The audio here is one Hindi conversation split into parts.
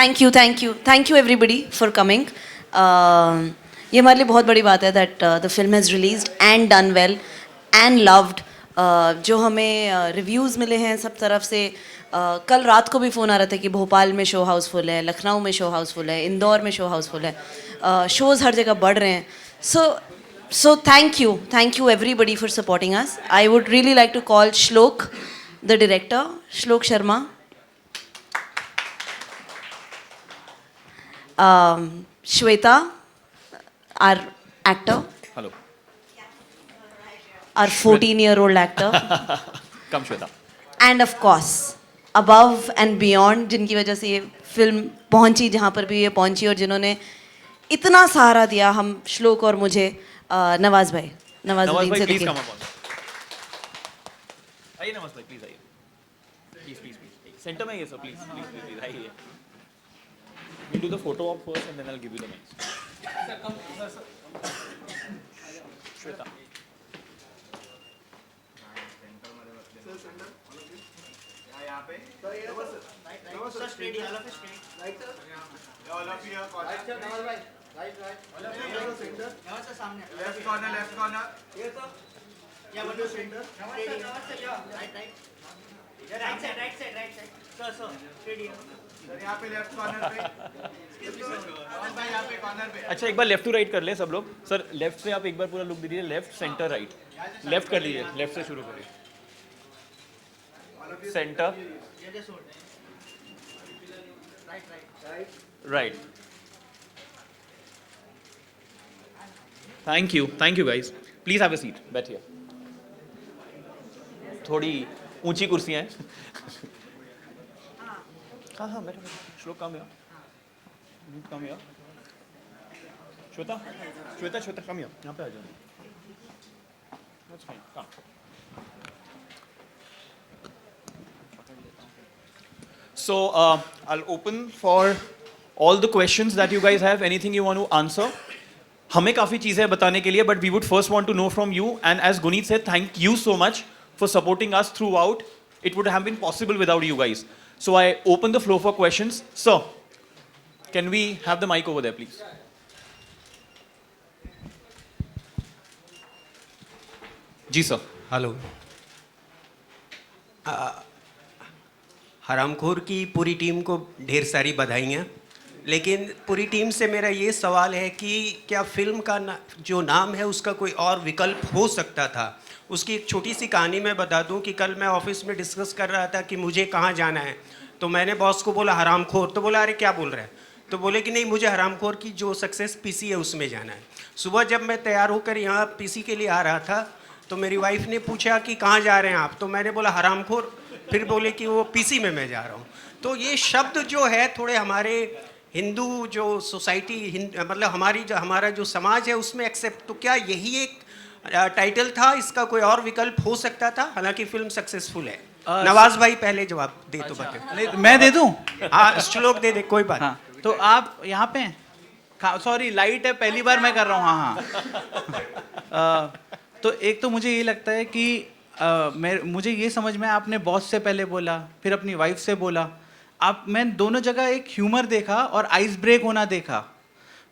Thank you everybody for coming. ये हमारे लिए बहुत बड़ी बात है that the film has released and done well and loved. जो हमें रिव्यूज़ मिले हैं सब तरफ से. कल रात को भी फ़ोन आ रहा था कि भोपाल में शो हाउसफुल है, लखनऊ में शो हाउसफुल है, इंदौर में शो हाउसफुल है. शोज़ हर जगह बढ़ रहे हैं. So thank you everybody for supporting us. I would really like to call Shlok, the director, Shlok Sharma. Shweta, our actor. Hello. Our 14-year-old actor. Come Shweta. And of course, above and beyond, जिनकी वजह से ये फिल्म पहुंची जहाँ पर भी ये पहुंची और जिन्होंने इतना सहारा दिया हम श्लोक और मुझे, नवाज भाई. Nawazuddin please Siddiqui. Come up. आइए नवाज भाई, प्लीज आइए. प्लीज सेंटर में आइए सर, प्लीज आइए. We'll do the photo op first and then I'll give you the mics. Sir, come, sir. Shweta. यहाँ पे sir straight all of us straight right sir all of you are right sir Nawaz भाई right center नवाज सर सामने left corner ये सर या one two center Nawaz sir या right side sir straight sir यहाँ पे लेफ्ट कॉर्नर पे नवाज भाई यहाँ पे कॉर्नर पे. अच्छा एक बार लेफ्ट टू राइट कर ले सब लोग. सर लेफ्ट से आप एक बार पूरा लुक दीजिए. Left centre right. लेफ्ट कर लीजिए, लेफ्ट से शुरू करिए. Centre right. Thank you guys. Please have a seat. बैठिए. थोड़ी ऊंची कुर्सियां हैं. हाँ बैठो. श्लोक कम यार. कम यार. श्वेता कम यार. यहाँ पे आ जाओ. That's fine. Come. So I'll open for all the questions that you guys have. Anything you want to answer. हमें काफ़ी चीज़ें बताने के लिए, but we would first want to know from you. And as Guneet said, thank you so much for supporting us throughout. It would have been possible without you guys. So I open the floor for questions. Sir, can we have the mic over there, please? जी सर. हेलो. हरामखोर की पूरी टीम को ढेर सारी बधाइयाँ. लेकिन पूरी टीम से मेरा ये सवाल है कि क्या फिल्म का जो नाम है उसका कोई और विकल्प हो सकता था. उसकी एक छोटी सी कहानी मैं बता दूं कि कल मैं ऑफिस में डिस्कस कर रहा था कि मुझे कहाँ जाना है. तो मैंने बॉस को बोला हरामखोर. तो बोला अरे क्या बोल रहे हैं. तो बोले कि नहीं मुझे हरामखोर की जो सक्सेस पीसी है उसमें जाना है. सुबह जब मैं तैयार होकर यहाँ पीसी के लिए आ रहा था तो मेरी वाइफ ने पूछा कि कहाँ जा रहे हैं आप. तो मैंने बोला हरामखोर. फिर बोले कि वो पीसी में मैं जा रहा हूँ. तो ये शब्द जो है थोड़े हमारे हिंदू जो सोसाइटी मतलब हमारा जो समाज है उसमें एक्सेप्ट. तो क्या यही एक टाइटल था, इसका कोई और विकल्प हो सकता था. हालांकि फिल्म सक्सेसफुल है. नवाज भाई पहले जवाब दे. तो बता. मैं दे दूं. हाँ श्लोक दे कोई बात. हाँ तो आप यहाँ पे हैं. सॉरी लाइट है, पहली बार मैं कर रहा हूँ. हाँ. तो एक तो मुझे ये लगता है कि मुझे ये समझ में आपने बॉस से पहले बोला, फिर अपनी वाइफ से बोला. मैं दोनों जगह एक ह्यूमर देखा और आइस ब्रेक होना देखा.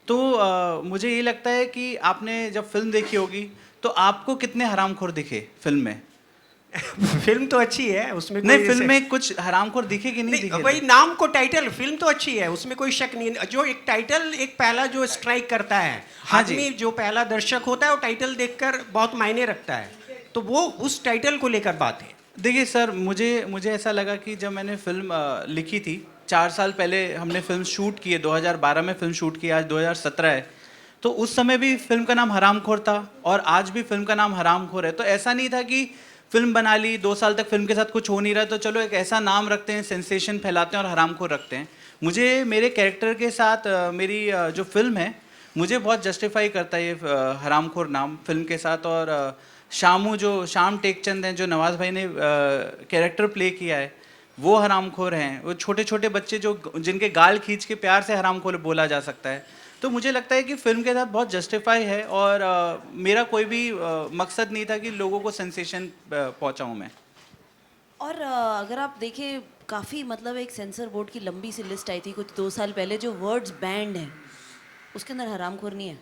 तो मुझे ये लगता है कि आपने जब फिल्म देखी होगी तो आपको कितने हरामखोर दिखे फिल्म में. फिल्म तो अच्छी है, उसमें नहीं फिल्म में कुछ हरामखोर दिखे कि नहीं दिखे. वही नाम को टाइटल. फिल्म तो अच्छी है, उसमें कोई शक नहीं. जो एक टाइटल एक पहला जो स्ट्राइक करता है. हाँ आदमी जो पहला दर्शक होता है वो टाइटल देखकर बहुत मायने रखता है. तो वो उस टाइटल को लेकर बात है. देखिए सर, मुझे ऐसा लगा कि जब मैंने फिल्म लिखी थी 4 साल पहले, हमने फिल्म शूट की है. 2012 में फिल्म शूट की, आज 2017 है. तो उस समय भी फिल्म का नाम हरामखोर था और आज भी फिल्म का नाम हरामखोर है. तो ऐसा नहीं था कि फिल्म बना ली 2 साल तक फिल्म के साथ कुछ हो नहीं रहा तो चलो एक ऐसा नाम रखते हैं, सेंसेशन फैलाते हैं और हरामखोर रखते हैं. मुझे मेरे कैरेक्टर के साथ मेरी जो फिल्म है मुझे बहुत जस्टिफाई करता है ये हरामखोर नाम फिल्म के साथ. और श्याम टेकचंद हैं जो नवाज भाई ने कैरेक्टर प्ले किया है वो हरामखोर हैं. वो छोटे छोटे बच्चे जिनके गाल खींच के प्यार से हरामखोर बोला जा सकता है. तो मुझे लगता है कि फिल्म के साथ बहुत जस्टिफाई है और मेरा कोई भी मकसद नहीं था कि लोगों को सेंसेशन पहुंचाऊं मैं. और अगर आप देखें काफ़ी मतलब एक सेंसर बोर्ड की लंबी सी लिस्ट आई थी कुछ 2 साल पहले जो वर्ड्स बैंड हैं, उसके अंदर हरामखोर नहीं है।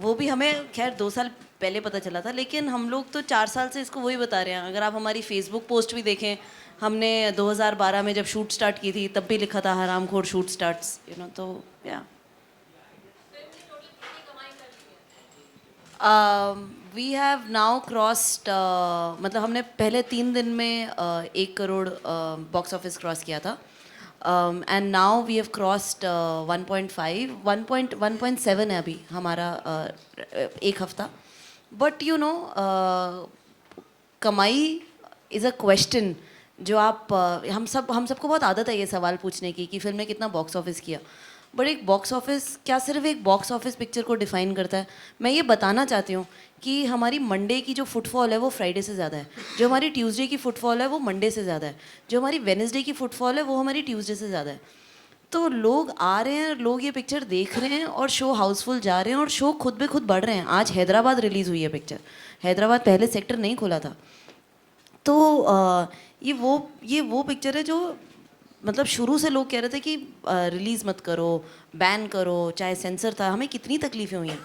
वो भी हमें खैर 2 साल पहले पता चला था, लेकिन हम लोग तो 4 साल से इसको वही बता रहे हैं। अगर आप हमारी फेसबुक पोस्ट भी देखें, हमने 2012 में जब शूट स्टार्ट की थी तब भी लिखा था हरामखोर शूट स्टार्ट्स, यू नो। तो या वी हैव नाउ क्रॉस्ड, मतलब हमने पहले 3 दिन में 1 करोड़ बॉक्स ऑफिस क्रॉस किया था, and now we have crossed 1.7 है अभी हमारा एक हफ्ता। बट यू नो, कमाई इज़ अ क्वेश्चन जो आप हम सबको बहुत आदत है ये सवाल पूछने की कि फिल्म ने कितना बॉक्स ऑफिस किया। बट एक बॉक्स ऑफिस क्या सिर्फ एक बॉक्स ऑफिस पिक्चर को डिफाइन करता है? मैं ये बताना चाहती हूँ कि हमारी मंडे की जो फुटफॉल है वो फ्राइडे से ज़्यादा है, जो हमारी ट्यूसडे की फुटफॉल है वो मंडे से ज़्यादा है, जो हमारी वेडनेसडे की फुटफॉल है वो हमारी ट्यूसडे से ज़्यादा है। तो लोग आ रहे हैं, लोग ये पिक्चर देख रहे हैं और शो हाउसफुल जा रहे हैं और शो खुद ब खुद बढ़ रहे हैं। आज हैदराबाद रिलीज़ हुई है पिक्चर, हैदराबाद पहले सेक्टर नहीं खोला था। तो ये वो पिक्चर है जो मतलब शुरू से लोग कह रहे थे कि रिलीज़ मत करो, बैन करो, चाहे सेंसर था, हमें कितनी तकलीफ़ें हुई हैं।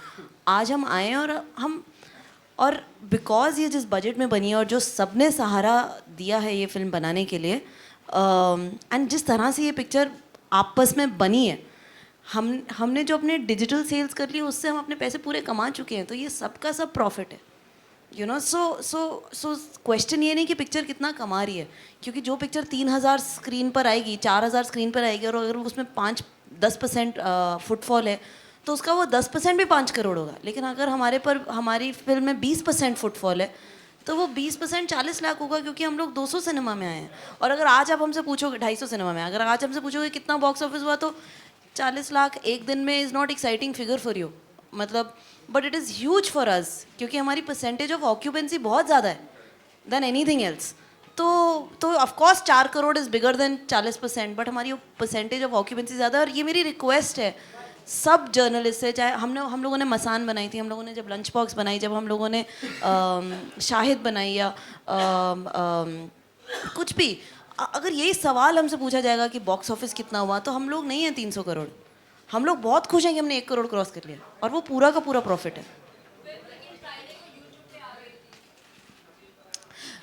आज हम आए और बिकॉज़ ये जिस बजट में बनी है और जो सबने सहारा दिया है ये फिल्म बनाने के लिए, एंड जिस तरह से ये पिक्चर आपस में बनी है, हमने जो अपने डिजिटल सेल्स कर ली उससे हम अपने पैसे पूरे कमा चुके हैं। तो ये सबका सब प्रॉफिट है, यू नो। सो क्वेश्चन ये नहीं कि पिक्चर कितना कमा रही है, क्योंकि जो पिक्चर 3000 स्क्रीन पर आएगी, 4000 स्क्रीन पर आएगी, और अगर उसमें 5-10% फुटफॉल है तो उसका वो 10% भी 5 करोड़ होगा। लेकिन अगर हमारी फिल्म में 20% फुटफॉल है तो वो 20% 40 लाख होगा, क्योंकि हम लोग 200 सिनेमा में आए हैं। और अगर आज आप हमसे पूछोगे 250 सिनेमा में, अगर आज हमसे पूछोगे कितना बॉक्स ऑफिस हुआ, तो 40 लाख एक दिन में is not exciting figure for you, मतलब, but it is huge for us, क्योंकि हमारी परसेंटेज ऑफ ऑक्यूपेंसी बहुत ज़्यादा है देन एनीथिंग एल्स। तो of course 4 crore is bigger than 40%, but हमारी परसेंटेज ऑफ ऑक्यूपेंसी ज़्यादा है। और ये मेरी रिक्वेस्ट है सब जर्नलिस्ट से, चाहे हम लोगों ने मसान बनाई थी, हम लोगों ने जब लंच बॉक्स बनाई, जब हम लोगों ने शाहिद बनाई, या कुछ भी, अगर यही सवाल हमसे पूछा जाएगा कि बॉक्स ऑफिस कितना हुआ, तो हम लोग नहीं हैं 300 करोड़। हम लोग बहुत खुश हैं कि हमने 1 करोड़ क्रॉस कर लिया, और वो पूरा का पूरा प्रॉफिट है।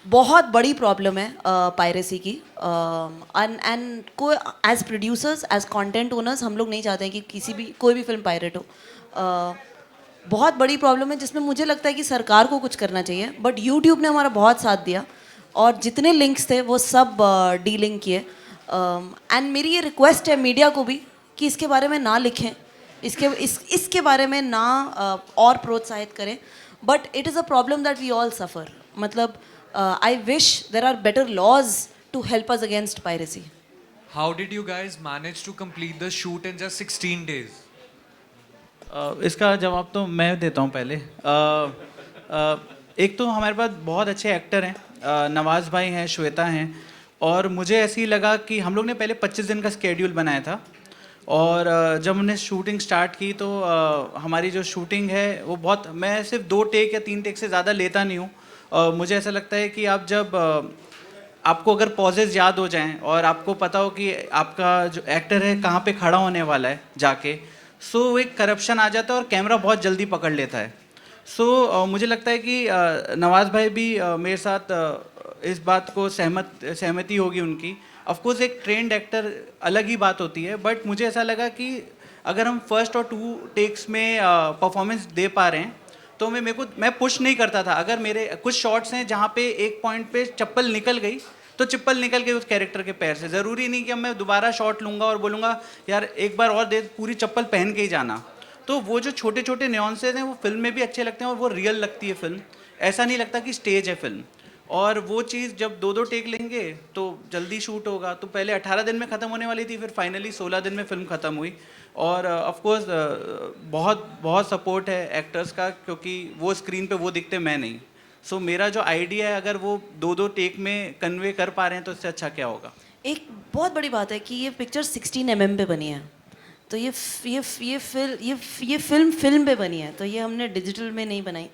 बहुत बड़ी प्रॉब्लम है पायरेसी की, एंड को as producers, as content owners, हम लोग नहीं चाहते हैं कि कोई भी फिल्म पायरेट हो। बहुत बड़ी प्रॉब्लम है जिसमें मुझे लगता है कि सरकार को कुछ करना चाहिए, बट यूट्यूब ने हमारा बहुत साथ दिया और जितने लिंक्स थे वो सब डीलिंक किए। एंड मेरी ये रिक्वेस्ट है मीडिया को भी कि इसके बारे में ना लिखें, इसके बारे में ना और प्रोत्साहित करें, but it is a problem that we all suffer. मतलब I wish there are better laws to help us against piracy. How did you guys manage to complete the shoot in just 16 days? इसका जवाब तो मैं देता हूँ पहले। एक तो हमारे पास बहुत अच्छे एक्टर हैं, नवाज़ भाई हैं, श्वेता हैं, और मुझे ऐसे ही लगा कि हम लोग ने पहले 25 दिन का स्केड्यूल बनाया था, और जब हमने शूटिंग स्टार्ट की तो हमारी जो शूटिंग है वो बहुत, मैं सिर्फ 2 टेक या 3 टेक से ज़्यादा लेता नहीं हूँ। मुझे ऐसा लगता है कि आप जब आपको अगर पॉजेज याद हो जाएं और आपको पता हो कि आपका जो एक्टर है कहाँ पे खड़ा होने वाला है जाके, सो एक करप्शन आ जाता है और कैमरा बहुत जल्दी पकड़ लेता है। सो मुझे लगता है कि नवाज़ भाई भी मेरे साथ इस बात को सहमति होगी उनकी। ऑफ कोर्स एक ट्रेंड एक्टर अलग ही बात होती है, बट मुझे ऐसा लगा कि अगर हम फर्स्ट और 2 टेक्स में परफॉर्मेंस दे पा रहे हैं तो मैं पुश नहीं करता था। अगर मेरे कुछ शॉट्स हैं जहाँ पे एक पॉइंट पे चप्पल निकल गई तो चप्पल निकल गई उस कैरेक्टर के पैर से, ज़रूरी नहीं कि अब मैं दोबारा शॉट लूँगा और बोलूँगा यार एक बार और दे, पूरी चप्पल पहन के ही जाना। तो वो जो छोटे छोटे न्यूएंसेस हैं वो फिल्म में भी अच्छे लगते हैं और वो रियल लगती है फिल्म, ऐसा नहीं लगता कि स्टेज है फिल्म। और वो चीज़ जब 2-2 टेक लेंगे तो जल्दी शूट होगा। तो पहले 18 दिन में ख़त्म होने वाली थी, फिर फाइनली 16 दिन में फिल्म ख़त्म हुई। और ऑफ कोर्स बहुत बहुत सपोर्ट है एक्टर्स का, क्योंकि वो स्क्रीन पे वो दिखते, मैं नहीं। सो मेरा जो आइडिया है अगर वो 2-2 टेक में कन्वे कर पा रहे हैं तो इससे अच्छा क्या होगा। एक बहुत बड़ी बात है कि ये पिक्चर 16 mm पे बनी है, तो ये फिल्म पे बनी है, तो ये हमने डिजिटल में नहीं बनाई।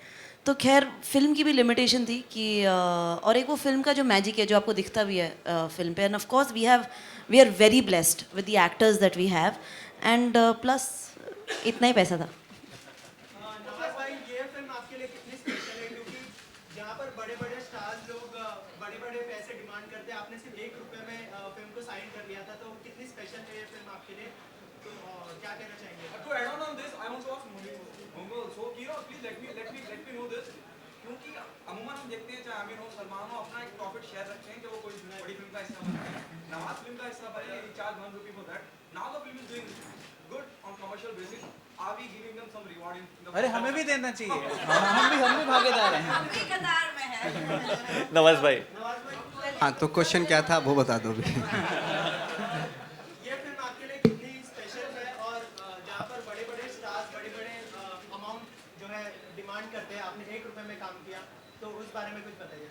तो खैर फिल्म की भी लिमिटेशन थी कि और एक वो फिल्म का जो मैजिक है जो आपको दिखता भी है फिल्म पे, and of course we are very blessed with the actors that we have, and plus इतना ही पैसा था. नवाज भाई, ये फिल्म आपके लिए कितनी स्पेशल है, क्योंकि जहाँ पर बड़े बड़े स्टार्स लोग बड़े बड़े पैसे डिमांड करते हैं, आपने सिर्फ ₹1 में फिल्म को साइन कर लिया था, तो कितनी स्पेशल है ये फिल्म आपके लिए, तो क्या कहना चाहेंगे? To add on this, I want to ask Mongol. So, Kira, please let me know this. क्योंकि अमूमन हम देखते हैं चाहे आमिर हो सलमान हो अपना एक प्रॉफिट शेयर रखते हैं कि वो कोई बड़ी फिल्म का हिस्सा बनते हैं. नवाज फिल्म का हिस्सा बने, he charge ₹1 for that. Now the film is doing good on commercial basis. Are we giving them some reward in the अरे हमें भी देना चाहिए, हम भी भागीदार हैं. नवाज भाई. हाँ, तो क्वेश्चन क्या था वो बता दो अभी. ये फिल्म आपके लिए कितनी स्पेशल है, और जहाँ पर बड़े बड़े स्टार्स बड़े बड़े अमाउंट जो है डिमांड करते हैं, आपने ₹1 में काम किया, तो उस बारे में कुछ बताइए.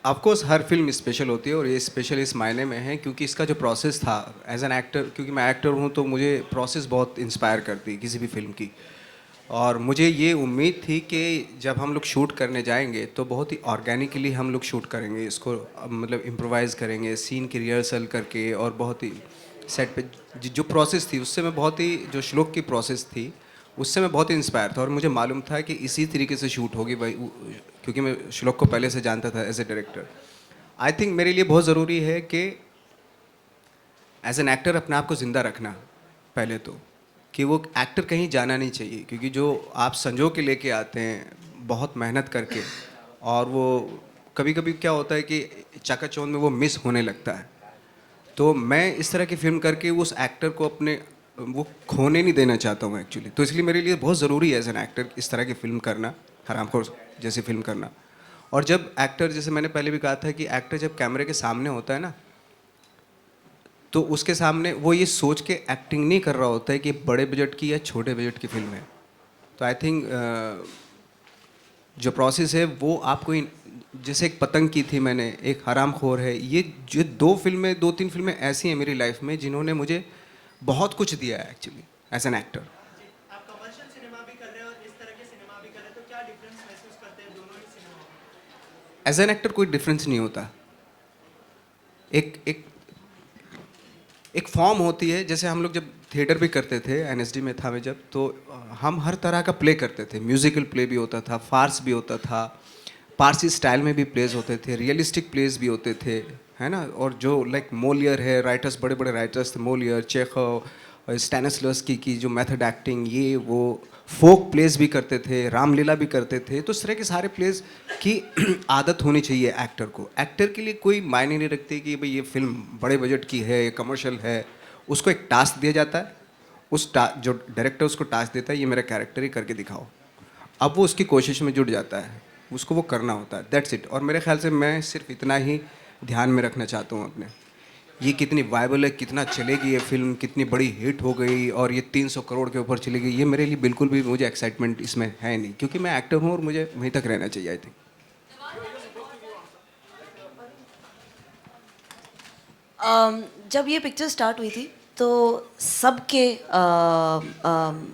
Of course her film special होती है और ये स्पेशल इस मायने में है क्योंकि इसका जो प्रोसेस था एज एन एक्टर, क्योंकि मैं एक्टर हूँ तो मुझे प्रोसेस बहुत इंस्पायर करती है किसी भी फिल्म की. और मुझे ये उम्मीद थी कि जब हम लोग शूट करने जाएंगे तो बहुत ही ऑर्गेनिकली हम लोग शूट करेंगे इसको, मतलब इम्प्रोवाइज़ करेंगे सीन की रिहर्सल करके, और बहुत ही सेट पे जो प्रोसेस थी उससे मैं बहुत ही, जो श्लोक की प्रोसेस थी उससे मैं बहुत ही इंस्पायर था और मुझे मालूम था कि इसी तरीके से शूट होगी भाई, क्योंकि मैं श्लोक को पहले से जानता था as a director. I think मेरे लिए बहुत ज़रूरी है कि एज एन एक्टर अपने आप को ज़िंदा रखना पहले तो, कि वो एक्टर कहीं जाना नहीं चाहिए, क्योंकि जो आप संजो के लेके आते हैं बहुत मेहनत करके, और वो कभी कभी क्या होता है कि चकाचौंध में वो मिस होने लगता है. तो मैं इस तरह की फिल्म करके उस एक्टर को अपने वो खोने नहीं देना चाहता हूँ एक्चुअली. तो इसलिए मेरे लिए बहुत ज़रूरी है एज एन एक्टर इस तरह की फिल्म करना, हरामखोर जैसी फिल्म करना. और जब एक्टर, जैसे मैंने पहले भी कहा था कि एक्टर जब कैमरे के सामने होता है ना, तो उसके सामने वो ये सोच के एक्टिंग नहीं कर रहा होता है कि बड़े बजट की या छोटे बजट की फिल्म है. तो आई थिंक जो प्रोसेस है वो आपको जैसे एक पतंग की थी मैंने, एक हरामखोर है, ये जो 2-3 फिल्में ऐसी हैं मेरी लाइफ में जिन्होंने मुझे बहुत कुछ दिया है एक्चुअली एज एन एक्टर. आप कमर्शियल सिनेमा भी कर रहे हैं और इस तरह के सिनेमा भी कर रहे हैं, तो क्या डिफरेंस महसूस करते हैं दोनों ही सिनेमा में? एज एन एक्टर कोई डिफरेंस नहीं होता. एक एक एक फॉर्म होती है, जैसे हम लोग जब थिएटर भी करते थे, एनएसडी में था मैं जब, तो हम हर तरह का प्ले करते थे. म्यूजिकल प्ले भी होता था, फार्स भी होता था, पारसी स्टाइल में भी प्लेस होते थे, रियलिस्टिक प्लेस भी होते थे, है ना. और जो लाइक मोलियर है, राइटर्स बड़े बड़े राइटर्स थे, मोलियर, चेखव, स्टैनिस्लवस्की की जो मेथड एक्टिंग, ये वो फोक प्लेस भी करते थे, रामलीला भी करते थे. तो इस तरह के सारे प्लेस की आदत होनी चाहिए एक्टर को. एक्टर के लिए कोई मायने नहीं रखती कि भाई ये फिल्म बड़े बजट की है, कमर्शियल है. उसको एक टास्क दिया जाता है, जो डायरेक्टर उसको टास्क देता है, ये मेरा कैरेक्टर ही करके दिखाओ. अब वो उसकी कोशिश में जुट जाता है, उसको वो करना होता है, दैट्स इट. और मेरे ख्याल से मैं सिर्फ इतना ही ध्यान में रखना चाहता हूँ अपने, ये कितनी वायबल है, कितना चलेगी ये फिल्म, कितनी बड़ी हिट हो गई और ये 300 करोड़ के ऊपर चली गई, ये मेरे लिए बिल्कुल भी मुझे एक्साइटमेंट इसमें है नहीं, क्योंकि मैं एक्टर हूँ और मुझे वहीं तक रहना चाहिए. आई थिंक जब ये पिक्चर स्टार्ट हुई थी तो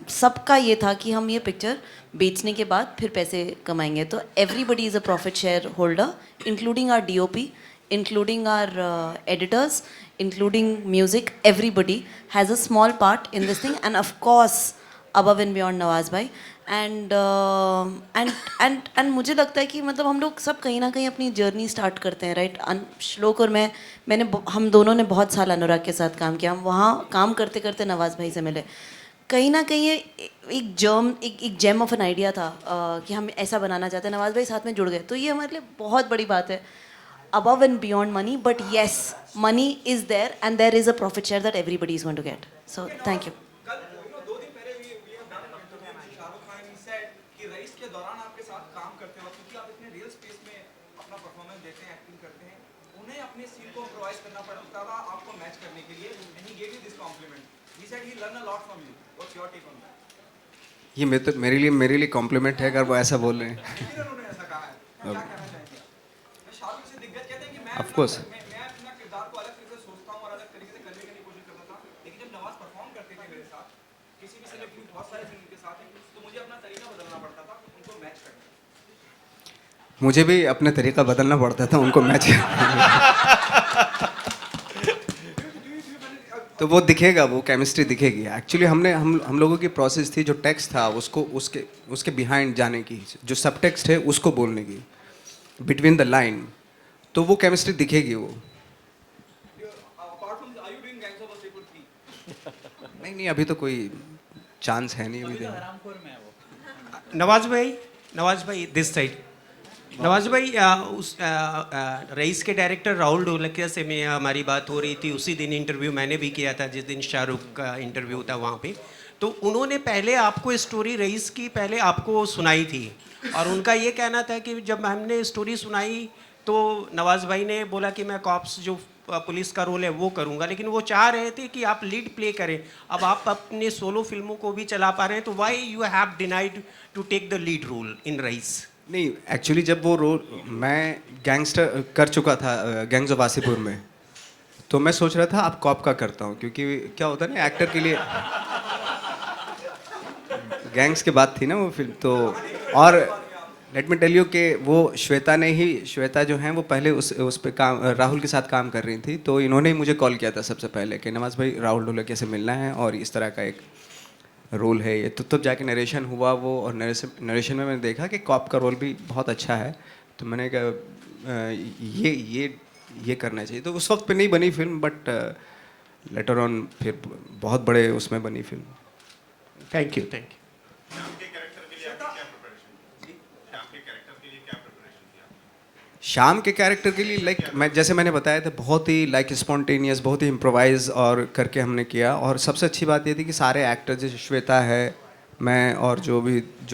सबका ये था कि हम ये पिक्चर बेचने के बाद फिर पैसे कमाएंगे. तो everybody is a profit share holder, including our DOP, including our editors, including music. Everybody has a small part in this thing, and of course above and beyond Nawaz bhai. And मुझे लगता है कि मतलब हम लोग सब कहीं ना कहीं अपनी जर्नी स्टार्ट करते हैं, राइट. श्लोक और हम दोनों ने बहुत साल अनुराग के साथ काम किया. हम वहाँ काम करते करते नवाज़ भाई से मिले. कहीं ना कहीं ये एक जेम ऑफ एन आइडिया था कि हम ऐसा बनाना चाहते हैं. नवाज़ भाई साथ में जुड़ गए, तो ये हमारे लिए बहुत बड़ी बात है. Above and beyond money, but yes, money is there and there is a profit share that everybody is going to get. So thank you. कल 2 दिन पहले we have done an interview with Shahrukh Khan. He said कि रईस के दौरान आपके साथ काम करते वक्त, क्योंकि आप इतने रियल स्पेस में अपना परफॉर्मेंस देते हैं, एक्टिंग करते हैं, उन्हें अपने सीन को इम्प्रोवाइज करना पड़ता था आपको मैच करने के लिए. And he gave you this compliment. He said he learned a lot from you. What's your take on that? ये मेरे लिए कॉम्प्लीमेंट है अगर वो ऐसा बोल रहे हैं. फिर उन्होंने ऐसा कहा है. क्या कहना चाहेंगे? शाहरुख से दिग्गज कहते हैं कि Of course. मैं अपना किरदार को अलग तरीके से सोचता हूँ और अलग तरीके से करने की कोशिश करता था, लेकिन जब नवाज परफॉर्म करते थे मेरे साथ, किसी भी सेलिब्रिटी, बहुत सारे सिंगर के साथ हैं, तो मुझे अपना तरीका बदलना पड़ता था उनको मैच करने. मुझे भी अपने तरीका बदलना पड़ता था उनको मैच तो वो दिखेगा, वो केमिस्ट्री दिखेगी। एक्चुअली हम लोगों की प्रोसेस थी, जो टेक्स्ट था उसको उसके बिहाइंड जाने की, जो सब टेक्स्ट है उसको बोलने की, बिटवीन द लाइन, तो वो केमिस्ट्री दिखेगी वो। Apart from, are you doing Gangs of Wasseypur 3? नहीं, अभी तो कोई चांस है नहीं अभी। नवाज भाई दिस साइड। नवाज भाई रईस के डायरेक्टर राहुल ढोलकिया से मैं हमारी बात हो रही थी, उसी दिन इंटरव्यू मैंने भी किया था जिस दिन शाहरुख का इंटरव्यू था वहाँ पे। तो उन्होंने पहले आपको स्टोरी रईस की पहले आपको सुनाई थी, और उनका ये कहना था कि जब हमने स्टोरी सुनाई तो नवाज भाई ने बोला कि मैं कॉप्स जो पुलिस का रोल है वो करूँगा, लेकिन वो चाह रहे थे कि आप लीड प्ले करें। अब आप अपने सोलो फिल्मों को भी चला पा रहे हैं, तो why you have denied to take the lead role in Raees? नहीं, एक्चुअली जब वो रोल मैं गैंगस्टर कर चुका था गैंग्स ऑफ वासीपुर में, तो मैं सोच रहा था अब कॉप का करता हूँ, क्योंकि क्या होता है ना एक्टर के लिए गैंग्स के बाद थी ना वो फिल्म। तो और लेट मी टेल यू कि वो श्वेता जो हैं वो पहले उस पे काम राहुल के साथ काम कर रही थी, तो इन्होंने ही मुझे कॉल किया था सबसे पहले कि नवाज भाई राहुल ढोलकिया से मिलना है और इस तरह का एक रोल है ये। तो तब जाके नरेशन हुआ वो, और नरेशन में मैंने देखा कि कॉप का रोल भी बहुत अच्छा है, तो मैंने कहा ये करना चाहिए। तो उस वक्त पे नहीं बनी फिल्म, बट लेटर ऑन फिर बहुत बड़े उसमें बनी फिल्म। Thank you. शाम के कैरेक्टर के लिए जैसे मैंने बताया था, बहुत ही स्पॉन्टेनियस, बहुत ही इम्प्रोवाइज और करके हमने किया। और सबसे अच्छी बात ये थी कि सारे एक्टर जैसे श्वेता है, मैं और जो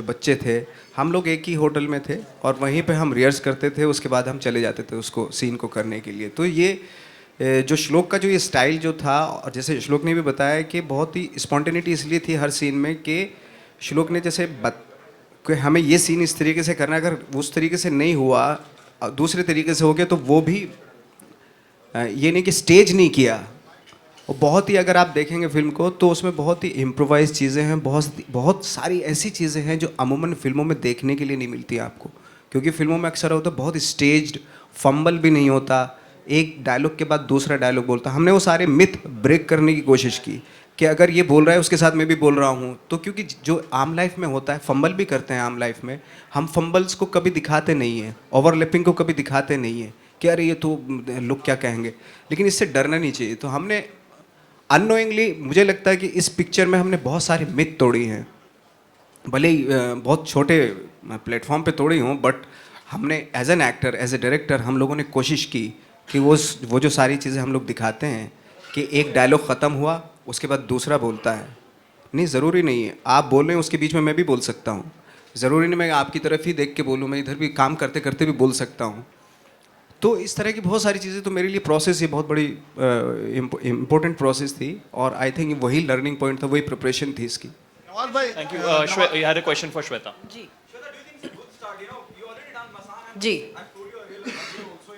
बच्चे थे, हम लोग एक ही होटल में थे और वहीं पे हम रिहर्स करते थे, उसके बाद हम चले जाते थे उसको सीन को करने के लिए। तो ये जो श्लोक का जो ये स्टाइल जो था, और जैसे श्लोक ने भी बताया कि बहुत ही स्पॉन्टेनिटी इसलिए थी हर सीन में कि श्लोक ने जैसे कि हमें ये सीन इस तरीके से करना है, अगर उस तरीके से नहीं हुआ, दूसरे तरीके से हो गया, तो वो भी ये नहीं कि स्टेज नहीं किया। और बहुत ही, अगर आप देखेंगे फिल्म को तो उसमें बहुत ही इम्प्रोवाइज चीज़ें हैं, बहुत सारी ऐसी चीज़ें हैं जो अमूमन फिल्मों में देखने के लिए नहीं मिलती आपको, क्योंकि फिल्मों में अक्सर होता है बहुत स्टेज्ड, फंबल भी नहीं होता, एक डायलॉग के बाद दूसरा डायलॉग बोलता। हमने वो सारे मिथ ब्रेक करने की कोशिश की कि अगर ये बोल रहा है उसके साथ मैं भी बोल रहा हूँ, तो क्योंकि जो आम लाइफ में होता है, फंबल भी करते हैं आम लाइफ में, हम फंबल्स को कभी दिखाते नहीं हैं, ओवरलैपिंग को कभी दिखाते नहीं हैं कि अरे ये तो लोग क्या कहेंगे, लेकिन इससे डरना नहीं चाहिए। तो हमने अननोइंगली, मुझे लगता है कि इस पिक्चर में हमने बहुत सारे मिथ तोड़ी हैं, भले ही बहुत छोटे प्लेटफॉर्म पे तोड़ी हूँ, बट हमने as an actor, as a director, हम लोगों ने कोशिश की कि वो जो सारी चीज़ें हम लोग दिखाते हैं कि एक डायलॉग ख़त्म हुआ उसके बाद दूसरा बोलता है, नहीं ज़रूरी नहीं है आप बोल रहे हैं उसके बीच में मैं भी बोल सकता हूँ, ज़रूरी नहीं मैं आपकी तरफ ही देख के बोलूँ, मैं इधर भी काम करते करते भी बोल सकता हूँ। तो इस तरह की बहुत सारी चीज़ें, तो मेरे लिए प्रोसेस ये बहुत बड़ी इम्पोर्टेंट प्रोसेस थी, और आई थिंक वही लर्निंग पॉइंट था, वही प्रिपरेशन थी इसकी। नवाज भाई, Thank you. You had a question for Shweta. Ji Shweta, do you think it's a good start? You already done Masan and ji Studio Real Review. So,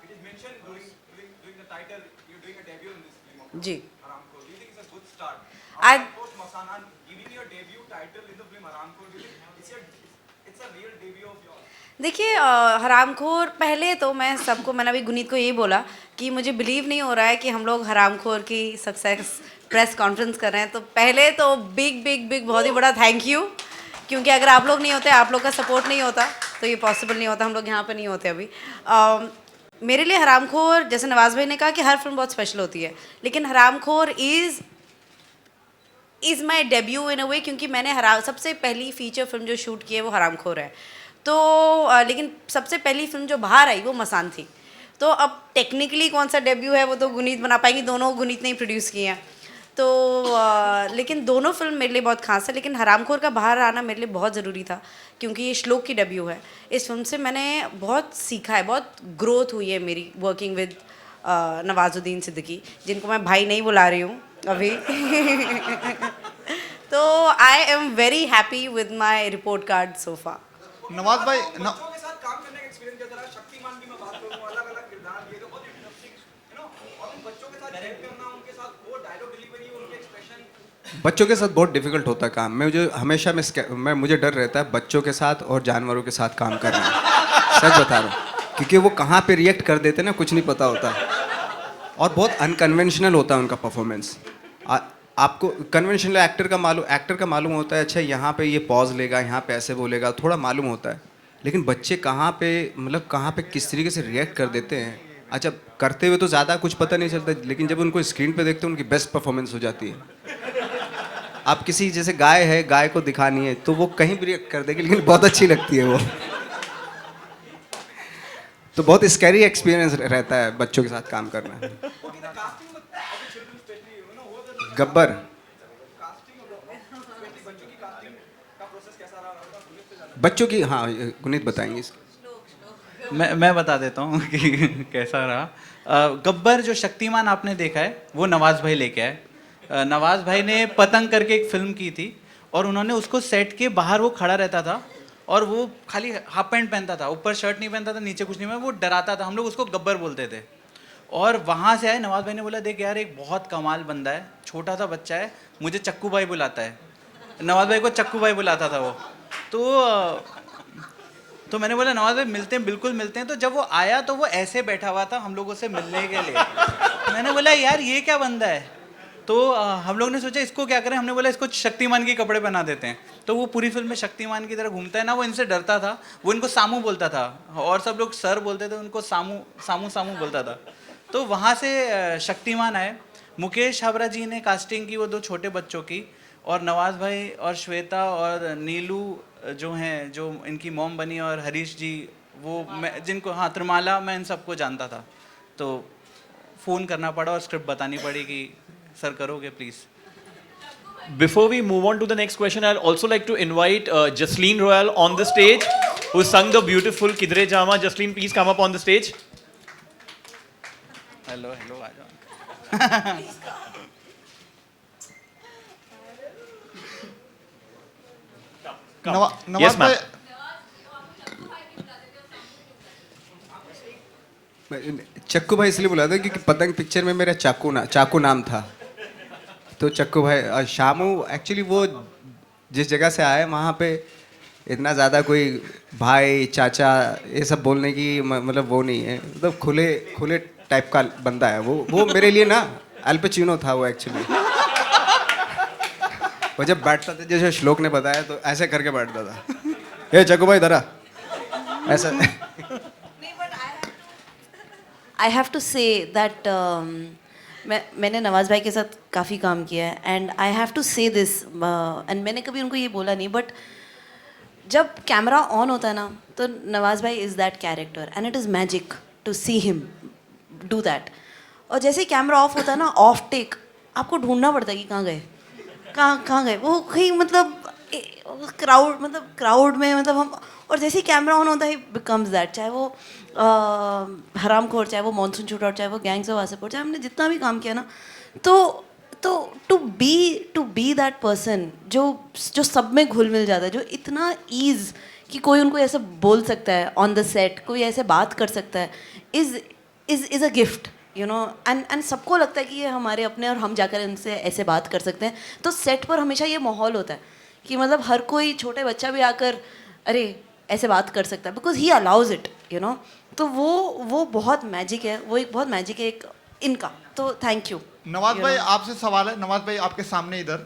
it is mentioned during the title, you're doing a debut in this film of ji Aramco. Do you think it's a good start? I- Post Masan and giving your debut title in the film Aramco, do you think it's a real debut of yours? देखिए हरामखोर, पहले तो मैंने अभी गुनीत को यही बोला कि मुझे बिलीव नहीं हो रहा है कि हम लोग हरामखोर की सक्सेस प्रेस कॉन्फ्रेंस कर रहे हैं। तो पहले तो बिग बहुत ही बड़ा थैंक यू, क्योंकि अगर आप लोग नहीं होते, आप लोग का सपोर्ट नहीं होता तो ये पॉसिबल नहीं होता, हम लोग यहाँ पे नहीं होते अभी। मेरे लिए हरामखोर, जैसे नवाज भाई ने कहा कि हर फिल्म बहुत स्पेशल होती है, लेकिन हरामखोर इज़ माई डेब्यू इन अ वे, क्योंकि मैंने सबसे पहली फीचर फिल्म जो शूट की है वो हरामखोर है। तो लेकिन सबसे पहली फिल्म जो बाहर आई वो मसान थी। तो अब टेक्निकली कौन सा डेब्यू है वो तो गुनीत बना पाएंगी, दोनों गुनीत ने ही प्रोड्यूस किए हैं। तो लेकिन दोनों फिल्म मेरे लिए बहुत खास है, लेकिन हरामखोर का बाहर आना मेरे लिए बहुत ज़रूरी था, क्योंकि ये श्लोक की डेब्यू है। इस फिल्म से मैंने बहुत सीखा है, बहुत ग्रोथ हुई है मेरी वर्किंग विद नवाजुद्दीन सिद्दीकी, जिनको मैं भाई नहीं बुला रही हूँ अभी। तो I am very happy with my report card so far. Nawaz भाई, बच्चों के साथ काम करने का एक्सपीरियंस कैसा रहा? शक्तिमान की मैं बात करूँ, अलग-अलग किरदार लिए तो बहुत इंटरेस्टिंग, और उन बच्चों के साथ डायरेक्ट करना, उनके साथ वो डायलॉग डिलीवरी, उनके एक्सप्रेशन। बच्चों के साथ बहुत डिफिकल्ट होता है काम। मुझे डर रहता है बच्चों के साथ और जानवरों के साथ काम करना। सच बता रहा हूँ, क्योंकि वो कहाँ पे रिएक्ट कर देते ना कुछ नहीं पता होता, और बहुत अनकन्वेंशनल होता है उनका परफॉर्मेंस। आपको कन्वेंशनल एक्टर का मालूम होता है, अच्छा यहाँ पे ये पॉज लेगा, यहाँ पे ऐसे बोलेगा, थोड़ा मालूम होता है। लेकिन बच्चे कहाँ पे मतलब कहाँ पे किस तरीके से रिएक्ट कर देते हैं, अच्छा करते हुए तो ज़्यादा कुछ पता नहीं चलता, लेकिन जब उनको स्क्रीन पे देखते हैं उनकी बेस्ट परफॉर्मेंस हो जाती है। आप किसी जैसे गाय है, गाय को दिखानी है तो वो कहीं भी रिएक्ट कर देगी, लेकिन बहुत अच्छी लगती है वो। तो बहुत स्कैरी एक्सपीरियंस रहता है बच्चों के साथ काम करना। गब्बर बच्चों की, हाँ गुनीत बताएंगे इसको। मैं बता देता हूँ कि कैसा रहा। गब्बर जो शक्तिमान आपने देखा है वो नवाज भाई लेके आए। नवाज भाई ने पतंग करके एक फिल्म की थी और उन्होंने उसको सेट के बाहर वो खड़ा रहता था और वो खाली हाफ पैंट पहनता था, ऊपर शर्ट नहीं पहनता था, नीचे कुछ नहीं, वो डराता था, हम लोग उसको गब्बर बोलते थे। और वहाँ से आए, नवाज भाई ने बोला देख यार एक बहुत कमाल बंदा है, छोटा सा बच्चा है, मुझे चक्कू भाई बुलाता है। नवाज भाई को चक्कू भाई बुलाता था वो। तो मैंने बोला नवाज भाई मिलते हैं, बिल्कुल मिलते हैं। तो जब वो आया तो वो ऐसे बैठा हुआ था हम लोगों से मिलने के लिए। मैंने बोला यार ये क्या बंदा है। तो हम लोग ने सोचा इसको क्या करें, हमने बोला इसको शक्तिमान के कपड़े पहना देते हैं। तो वो पूरी फिल्म में शक्तिमान की तरह घूमता है ना, वो इनसे डरता था, वो इनको सामू बोलता था और सब लोग सर बोलते थे, उनको सामू सामू सामू बोलता था। तो वहाँ से शक्तिमान आए। मुकेश हावरा जी ने कास्टिंग की वो 2 छोटे बच्चों की, और नवाज भाई और श्वेता और नीलू जो हैं, जो इनकी मॉम बनी, और हरीश जी, वो मैं जिनको, हाँ त्रिमाला, मैं इन सबको जानता था। तो फ़ोन करना पड़ा और स्क्रिप्ट बतानी पड़ी कि सर करोगे please. Before we move on to the next question, I'd also like to invite Jasleen Royal on the stage, who sung the beautiful Kidre Jama. Jasleen, please come up on the stage. Hello hello आ जाओ। Come. Yes, ma'am. चक्कू भाई इसलिए बुलाते हैं क्योंकि पतंग पिक्चर में मेरा चाकू नाम था। तो चक्कू भाई, शामू एक्चुअली वो जिस जगह से आए वहाँ पे इतना ज़्यादा कोई भाई चाचा ये सब बोलने की मतलब वो नहीं है, मतलब खुले टाइप का बंदा है वो मेरे लिए ना अल पचिनो था वो एक्चुअली। वो जब बैठता था, जैसे श्लोक ने बताया, तो ऐसे करके बैठता था, ये चक्कू भाई धरा ऐसा। I have to say that मैंने नवाज भाई के साथ काफ़ी काम किया है, and I have to say this, एंड मैंने कभी उनको ये बोला नहीं, बट जब कैमरा ऑन होता है ना तो नवाज भाई is that character and it is magic to see him do that. और जैसे ही कैमरा ऑफ होता है ना, ऑफ टेक, आपको ढूंढना पड़ता है कि कहाँ गए वो, कहीं मतलब क्राउड में, मतलब हम, और जैसे ही कैमरा ऑन होता है बिकम्स दैट, चाहे वो हरामखोर, चाहे वो मॉनसून शूटआउट, चाहे वो गैंग्स ऑफ वासेपुर, चाहे हमने जितना भी काम किया ना, तो टू बी दैट पर्सन जो सब में घुल मिल जाता है, जो इतना ईज कि कोई उनको ऐसे बोल सकता है ऑन द सेट, कोई ऐसे बात कर सकता है, is a gift, you know. And सबको लगता है कि ये हमारे अपने, और हम जाकर इनसे ऐसे बात कर सकते हैं। तो सेट पर हमेशा ये माहौल होता है कि मतलब हर कोई छोटे बच्चा भी आकर अरे ऐसे बात कर सकता है, because he allows it, you know. तो वो बहुत मैजिक है, वो एक बहुत मैजिक है एक इनका। तो थैंक यू। नवाज भाई आपसे सवाल है, नवाज भाई आपके सामने इधर।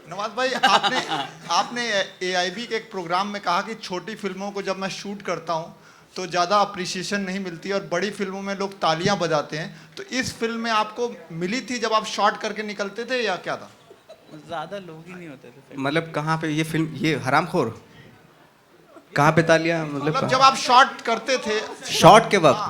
नवाज भाई आपने AIB के एक प्रोग्राम में कहा कि छोटी फिल्मों को जब मैं शूट करता हूँ तो ज़्यादा अप्रिसिएशन नहीं मिलती और बड़ी फिल्मों में लोग तालियां बजाते हैं। तो इस फिल्म में आपको मिली थी जब आप शॉट करके निकलते थे, या क्या था? ज़्यादा लोग ही नहीं होते थे। मतलब कहाँ पे ये फिल्म, ये हरामखोर कहाँ पे तालियां, मतलब जब आप शॉट करते थे, शॉट के वक्त,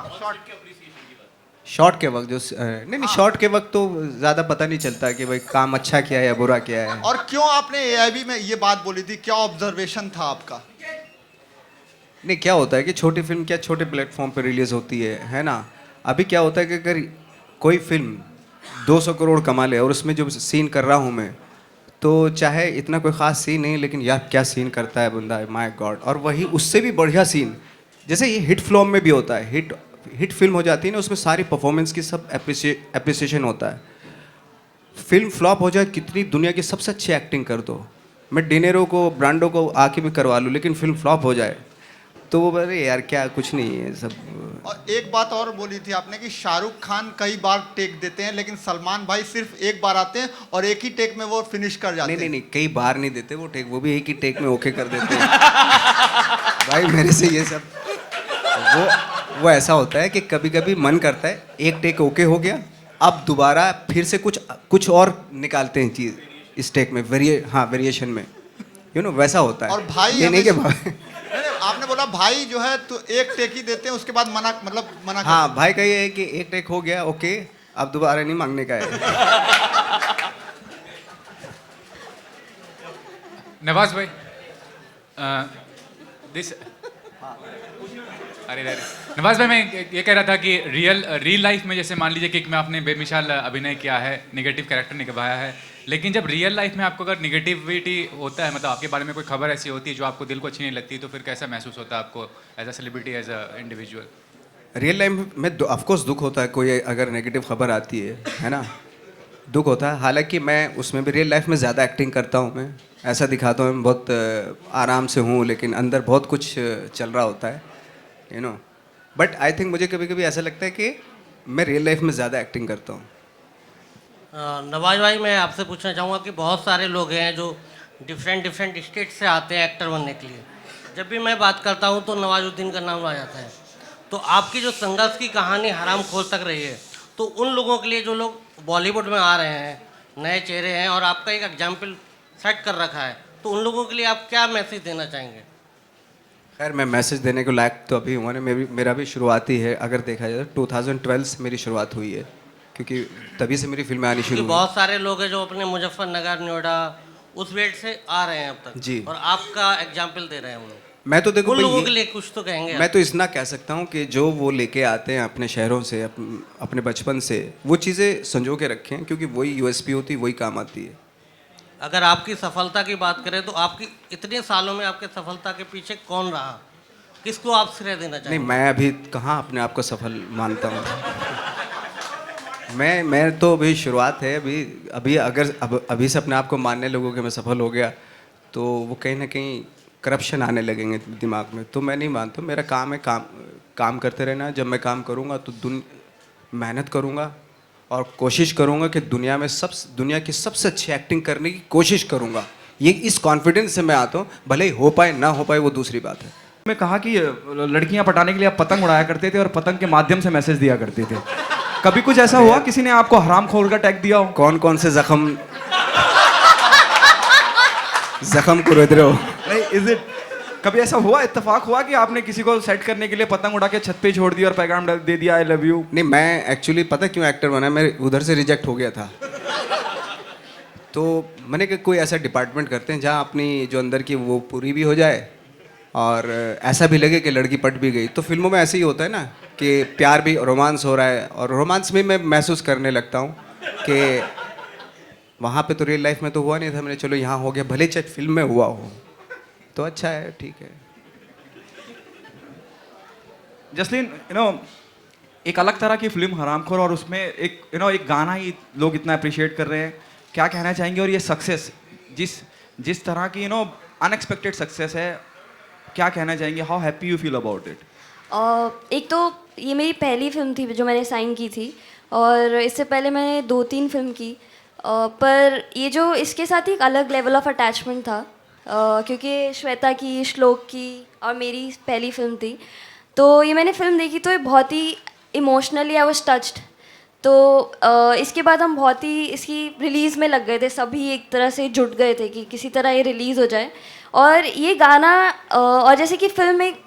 शॉट के वक्त जो नहीं शॉट के वक्त तो ज़्यादा पता नहीं चलता कि भाई काम अच्छा किया है या बुरा किया है। और क्यों आपने AIB में ये बात बोली थी, क्या ऑब्जर्वेशन था आपका? नहीं, क्या होता है कि छोटी फिल्म क्या छोटे प्लेटफॉर्म पे रिलीज होती है ना। अभी क्या होता है कि अगर कोई फिल्म 200 करोड़ कमा ले और उसमें जो सीन कर रहा हूँ मैं, तो चाहे इतना कोई ख़ास सीन नहीं, लेकिन यार क्या सीन करता है बंदा, माय गॉड। और वही उससे भी बढ़िया सीन, जैसे ये हिट फिल्म में भी होता है, हिट फिल्म हो जाती है ना, उसमें सारी परफॉर्मेंस की सब एप्रिसिएशन होता है। फिल्म फ्लॉप हो जाए, कितनी दुनिया की सबसे अच्छी एक्टिंग कर दो, मैं डिनेरो को ब्रांडो को आके भी करवा लूँ, लेकिन फिल्म फ्लॉप हो जाए तो वो बोले यार क्या कुछ नहीं है सब। और एक बात और बोली थी आपने कि शाहरुख खान कई बार टेक देते हैं लेकिन सलमान भाई सिर्फ एक बार आते हैं और एक ही टेक में वो फिनिश कर जाते नहीं नहीं हैं। नहीं, कई बार नहीं देते वो टेक, वो भी एक ही टेक में ओके कर देते हैं। भाई मेरे से ये सब वो ऐसा होता है कि कभी कभी मन करता है एक टेक ओके हो गया, अब दोबारा फिर से कुछ और निकालते हैं चीज़ इस टेक में, वेरिएशन में, वैसा होता है। और भाई ये नहीं कि नहीं, आपने बोला भाई जो है तो एक टेक ही देते हैं उसके बाद मना हाँ, भाई का ये है कि एक टेक हो गया ओके, अब दोबारा नहीं मांगने का है। नवाज भाई दिस अरे नवाज भाई, मैं ये कह रहा था कि रियल लाइफ में जैसे मान लीजिए कि में आपने बेमिसाल अभिनय किया है, नेगेटिव कैरेक्टर निभाया है, लेकिन जब रियल लाइफ में आपको अगर निगेटिविटी होता है, मतलब आपके बारे में कोई खबर ऐसी होती है जो आपको दिल को अच्छी नहीं लगती, तो फिर कैसा महसूस होता है आपको as a celebrity, as a individual? Real life में ऑफकोर्स दुख होता है, कोई अगर नेगेटिव खबर आती है ना, दुख होता है। हालांकि मैं उसमें भी रियल लाइफ में ज़्यादा एक्टिंग करता हूँ, मैं ऐसा दिखाता हूँ मैं बहुत आराम से हूँ, लेकिन अंदर बहुत कुछ चल रहा होता है, बट आई थिंक मुझे कभी कभी ऐसा लगता है कि मैं रियल लाइफ में ज़्यादा एक्टिंग करता हूँ। नवाज भाई, मैं आपसे पूछना चाहूँगा कि बहुत सारे लोग हैं जो डिफरेंट स्टेट से आते हैं एक्टर बनने के लिए। जब भी मैं बात करता हूँ तो नवाजुद्दीन का नाम आ जाता है। तो आपकी जो संघर्ष की कहानी हरामखोर तक रही है, तो उन लोगों के लिए जो लोग बॉलीवुड में आ रहे हैं, नए चेहरे हैं और आपका एक एग्जाम्पल सेट कर रखा है, तो उन लोगों के लिए आप क्या मैसेज देना चाहेंगे? खैर मैं मैसेज देने को लायक तो अभी हुआ नहीं, मेरा भी शुरुआती है। अगर देखा जाए 2012 से मेरी शुरुआत हुई है, क्योंकि तभी से मेरी फिल्में आनी शुरू हुई। बहुत सारे लोग हैं जो अपने मुजफ्फरनगर, नोएडा उस वेट से आ रहे हैं अब तक जी, और आपका एग्जाम्पल दे रहे हैं हम लोग। मैं तो देखो उन लोगों के लिए कुछ तो कहेंगे? मैं तो इतना कह सकता हूँ कि जो वो लेके आते हैं अपने शहरों से, अपने बचपन से, वो चीज़ें संजो के रखें, क्योंकि वही यूएसपी होती है, वही काम आती है। अगर आपकी सफलता की बात करें तो आपकी इतने सालों में आपके सफलता के पीछे कौन रहा, किसको आप श्रेय देना चाहेंगे? नहीं, मैं अभी कहाँ अपने आप को सफल मानता हूँ। मैं तो अभी शुरुआत है, अभी अगर अभी से अपने आप को मानने लोगों के मैं सफल हो गया तो वो कहीं ना कहीं करप्शन आने लगेंगे दिमाग में, तो मैं नहीं मानता। मेरा काम है काम करते रहना। जब मैं काम करूँगा तो मेहनत करूँगा और कोशिश करूँगा कि दुनिया की सबसे अच्छी एक्टिंग करने की कोशिश करूँगा। ये इस कॉन्फिडेंस से मैं आता हूँ, भले ही हो पाए ना हो पाए वो दूसरी बात है। मैं कहा कि लड़कियां पटाने के लिए आप पतंग उड़ाया करते थे और पतंग के माध्यम से मैसेज दिया करते थे। कभी कुछ ऐसा हुआ किसी ने आपको हरामखोर का टैग दिया हो? कौन कौन से जख्म को रोक रहे हो? नहीं, इज इट कभी ऐसा हुआ, इत्तेफाक हुआ कि आपने किसी को सेट करने के लिए पतंग उड़ा के छत पे छोड़ दिया और पैगाम दे दिया आई लव यू? नहीं, मैं एक्चुअली पता क्यों एक्टर बना, मैं उधर से रिजेक्ट हो गया था। तो मैंने कहा कोई ऐसा डिपार्टमेंट करते हैं जहाँ अपनी जो अंदर की वो पूरी भी हो जाए और ऐसा भी लगे कि लड़की पट भी गई। तो फिल्मों में ऐसे ही होता है ना कि प्यार भी, रोमांस हो रहा है, और रोमांस में मैं महसूस करने लगता हूँ कि वहाँ पे तो रियल लाइफ में तो हुआ नहीं था, मैंने चलो यहाँ हो गया, भले चाहे फिल्म में हुआ हो तो अच्छा है, ठीक है। जसलीन, एक अलग तरह की फिल्म हरामखोर, और उसमें एक एक गाना ही लोग इतना अप्रिशिएट कर रहे हैं, क्या कहना चाहेंगे? और ये सक्सेस जिस तरह की अनएक्सपेक्टेड सक्सेस है, क्या कहना चाहेंगे? How happy you feel about it? एक तो ये मेरी पहली फिल्म थी जो मैंने साइन की थी, और इससे पहले मैंने 2-3 फिल्म की, पर ये जो इसके साथ ही एक अलग लेवल ऑफ अटैचमेंट था, क्योंकि श्वेता की, श्लोक की और मेरी पहली फिल्म थी। तो ये मैंने फिल्म देखी तो ये बहुत ही इमोशनली आई वाज टच्ड। तो इसके बाद हम बहुत ही इसकी रिलीज़ में लग गए थे, सभी एक तरह से जुट गए थे कि किसी तरह ये रिलीज़ हो जाए। और ये गाना और जैसे कि फिल्म एक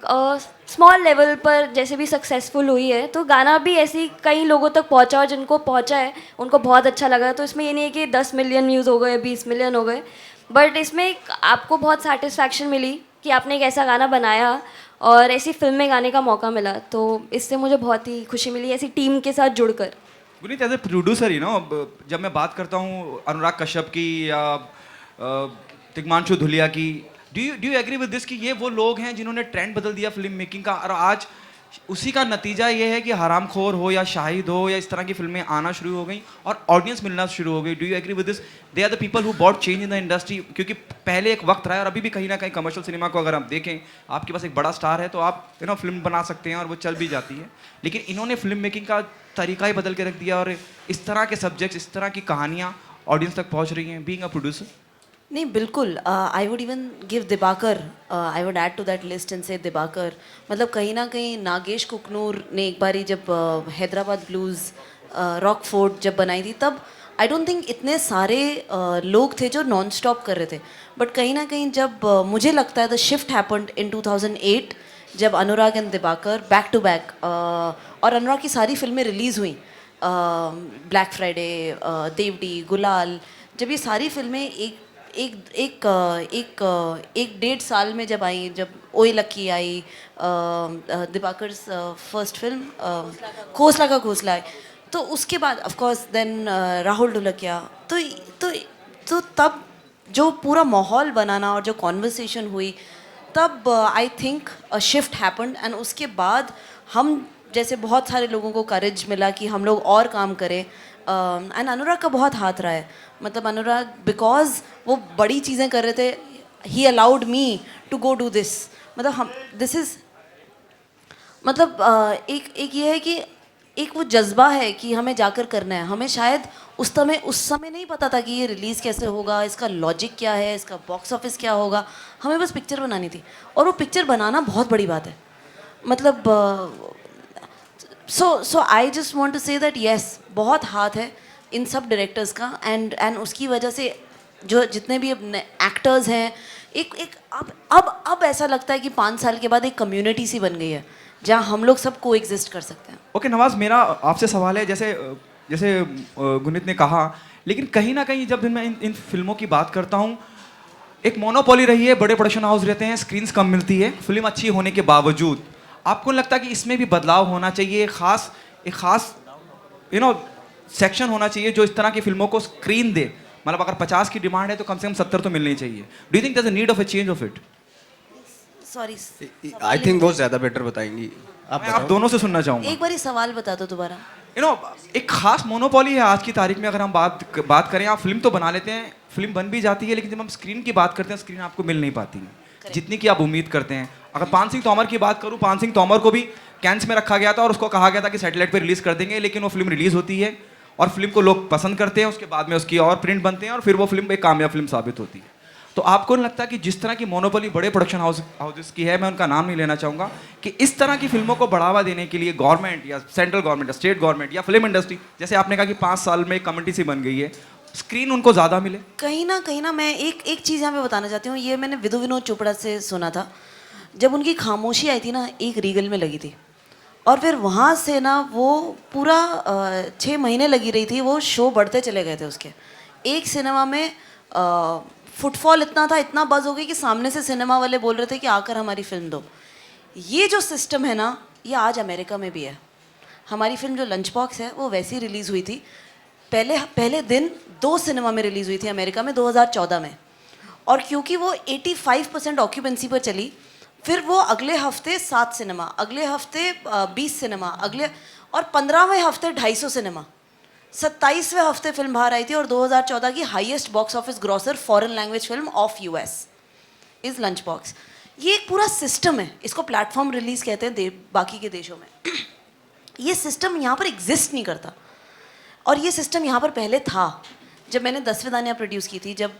स्मॉल लेवल पर जैसे भी सक्सेसफुल हुई है, तो गाना भी ऐसे ही कई लोगों तक पहुंचा, और जिनको पहुंचा है उनको बहुत अच्छा लगा। तो इसमें ये नहीं है कि 10 मिलियन व्यूज़ हो गए, 20 मिलियन हो गए, बट इसमें एक आपको बहुत सेटिस्फैक्शन मिली कि आपने एक ऐसा गाना बनाया और ऐसी फिल्म में गाने का मौका मिला। तो इससे मुझे बहुत ही खुशी मिली ऐसी टीम के साथ जुड़कर। गुनीत, एज ए प्रोड्यूसर जब मैं बात करता हूँ अनुराग कश्यप की या तिग्मांशु धुलिया की, do you agree with this कि ये वो लोग हैं जिन्होंने ट्रेंड बदल दिया फिल्म मेकिंग का, और आज उसी का नतीजा ये है कि हरामखोर हो या शाहिद हो या इस तरह की फिल्में आना शुरू हो गई और ऑडियंस मिलना शुरू हो गई. Do you agree with this? They are the people who bought change in the industry. क्योंकि पहले एक वक्त रहा है और अभी भी कहीं ना कहीं कमर्शियल सिनेमा को अगर आप देखें, आपके पास एक बड़ा स्टार है तो आप फिल्म बना सकते हैं और वो चल भी जाती है. लेकिन इन्होंने फिल्म मेकिंग का तरीका ही बदल के रख दिया और इस तरह के सब्जेक्ट्स, इस तरह की कहानियाँ ऑडियंस तक पहुँच रही हैं. बीइंग अ प्रोड्यूसर, नहीं बिल्कुल. I would even give Dibakar, I would add to that list and say Dibakar. मतलब कहीं ना कहीं नागेश कुकनूर ने एक बारी जब हैदराबाद ब्लूज़, रॉक फोर्ट जब बनाई थी, तब आई डोंट थिंक इतने सारे लोग थे जो नॉन स्टॉप कर रहे थे. बट कहीं ना कहीं जब मुझे लगता है द शिफ्ट हैपेंड इन 2008 जब Anurag and Dibakar back to back, और अनुराग की सारी फिल्में रिलीज़ हुई, ब्लैक फ्राइडे, देवडी, गुलाल, जब ये सारी फिल्में एक 1.5 साल में जब आई, जब ओए लक्की आई, दिबाकर फर्स्ट फिल्म खोसला का खोसला आई, तो उसके बाद of course then Rahul Dholakia, तो तब जो पूरा माहौल बनाना और जो कॉन्वर्सेशन हुई, तब I think a shift happened. And उसके बाद हम जैसे बहुत सारे लोगों को करेज मिला कि हम लोग और काम करें. एंड अनुराग का बहुत हाथ रहा है. मतलब अनुराग, बिकॉज वो बड़ी चीज़ें कर रहे थे, he allowed me to go do this. मतलब हम दिस इज़, मतलब एक ये है कि एक वो जज्बा है कि हमें जाकर करना है. हमें शायद उस समय नहीं पता था कि ये रिलीज़ कैसे होगा, इसका लॉजिक क्या है, इसका बॉक्स ऑफिस क्या होगा. हमें बस पिक्चर बनानी थी और वो पिक्चर बनाना बहुत बड़ी बात है. मतलब so I just want to say that yes, बहुत हाथ है इन सब डायरेक्टर्स का. एंड उसकी वजह से जो जितने भी एक्टर्स हैं, एक अब ऐसा लगता है कि 5 साल के बाद एक कम्युनिटी सी बन गई है जहाँ हम लोग सब को एग्जिस्ट कर सकते हैं. ओके नवाज, मेरा आपसे सवाल है, जैसे गुनीत ने कहा, लेकिन कहीं ना कहीं जब मैं इन फिल्मों की बात करता हूँ, एक मोनोपोली रही है, बड़े प्रोडक्शन हाउस रहते हैं, स्क्रीन्स कम मिलती है फिल्म अच्छी होने के बावजूद. आपको लगता है कि इसमें भी बदलाव होना चाहिए, एक खास सेक्शन होना चाहिए जो इस तरह की फिल्मों को स्क्रीन दे? मतलब अगर 50 की डिमांड है तो कम से कम 70 तो मिलनी चाहिए. Do you think there is a need of a change of it? Sorry, I think वो ज़्यादा बेटर बताएंगी. आप दोनों से सुनना चाहूँगा. एक बार सवाल बता दो दोबारा. एक खास मोनोपोली है आज की तारीख में. अगर हम बात करें, आप फिल्म तो बना लेते हैं, फिल्म बन भी जाती है, लेकिन जब हम स्क्रीन की बात करते हैं, स्क्रीन आपको मिल नहीं पाती है जितनी की आप उम्मीद करते हैं. अगर पान सिंह तोमर की बात करूं, पान सिंह तोमर को भी कैंस में रखा गया था और उसको कहा गया था कि सैटेलाइट पे रिलीज कर देंगे, लेकिन वो फिल्म रिलीज होती है और फिल्म को लोग पसंद करते हैं, उसके बाद में उसकी और प्रिंट बनते हैं और फिर वो फिल्म एक कामयाब फिल्म साबित होती है. तो आपको नहीं लगता कि जिस तरह की मोनोपोली बड़े प्रोडक्शन हाउसेस की है, मैं उनका नाम नहीं लेना चाहूँगा, कि इस तरह की फिल्मों को बढ़ावा देने के लिए गवर्नमेंट या सेंट्रल गवर्नमेंट या स्टेट गवर्नमेंट या फिल्म इंडस्ट्री, जैसे आपने कहा कि 5 साल में एक कम्युनिटी सी बन गई है, स्क्रीन उनको ज़्यादा मिले? कहीं ना मैं एक चीज़ यहाँ पे बताना चाहती हूँ. ये मैंने विनोद चोपड़ा से सुना था. जब उनकी खामोशी आई थी ना, एक रीगल में लगी थी, और फिर वहाँ से ना वो पूरा 6 महीने लगी रही थी, वो शो बढ़ते चले गए थे उसके. एक सिनेमा में फुटफॉल इतना था, इतना बज़ हो गई कि सामने से सिनेमा वाले बोल रहे थे कि आकर हमारी फिल्म दो. ये जो सिस्टम है ना, ये आज अमेरिका में भी है. हमारी फिल्म जो लंच बॉक्स है वो वैसी रिलीज़ हुई थी. पहले दिन 2 सिनेमा में रिलीज़ हुई थी अमेरिका में 2014 में, और क्योंकि वो 85% ऑक्यूपेंसी पर चली, फिर वो अगले हफ्ते 7 सिनेमा, अगले हफ्ते 20 सिनेमा, और 15वें हफ्ते 250 सिनेमा, 27वें हफ्ते फिल्म बाहर आई थी. और 2014 की highest box office grocer foreign language film of US is lunch box. ये एक पूरा सिस्टम है, इसको प्लेटफॉर्म रिलीज़ कहते हैं बाकी के देशों में. ये सिस्टम यहाँ पर एग्जिस्ट नहीं करता, और ये सिस्टम यहाँ पर पहले था. जब मैंने 10वें दानिया प्रोड्यूस की थी, जब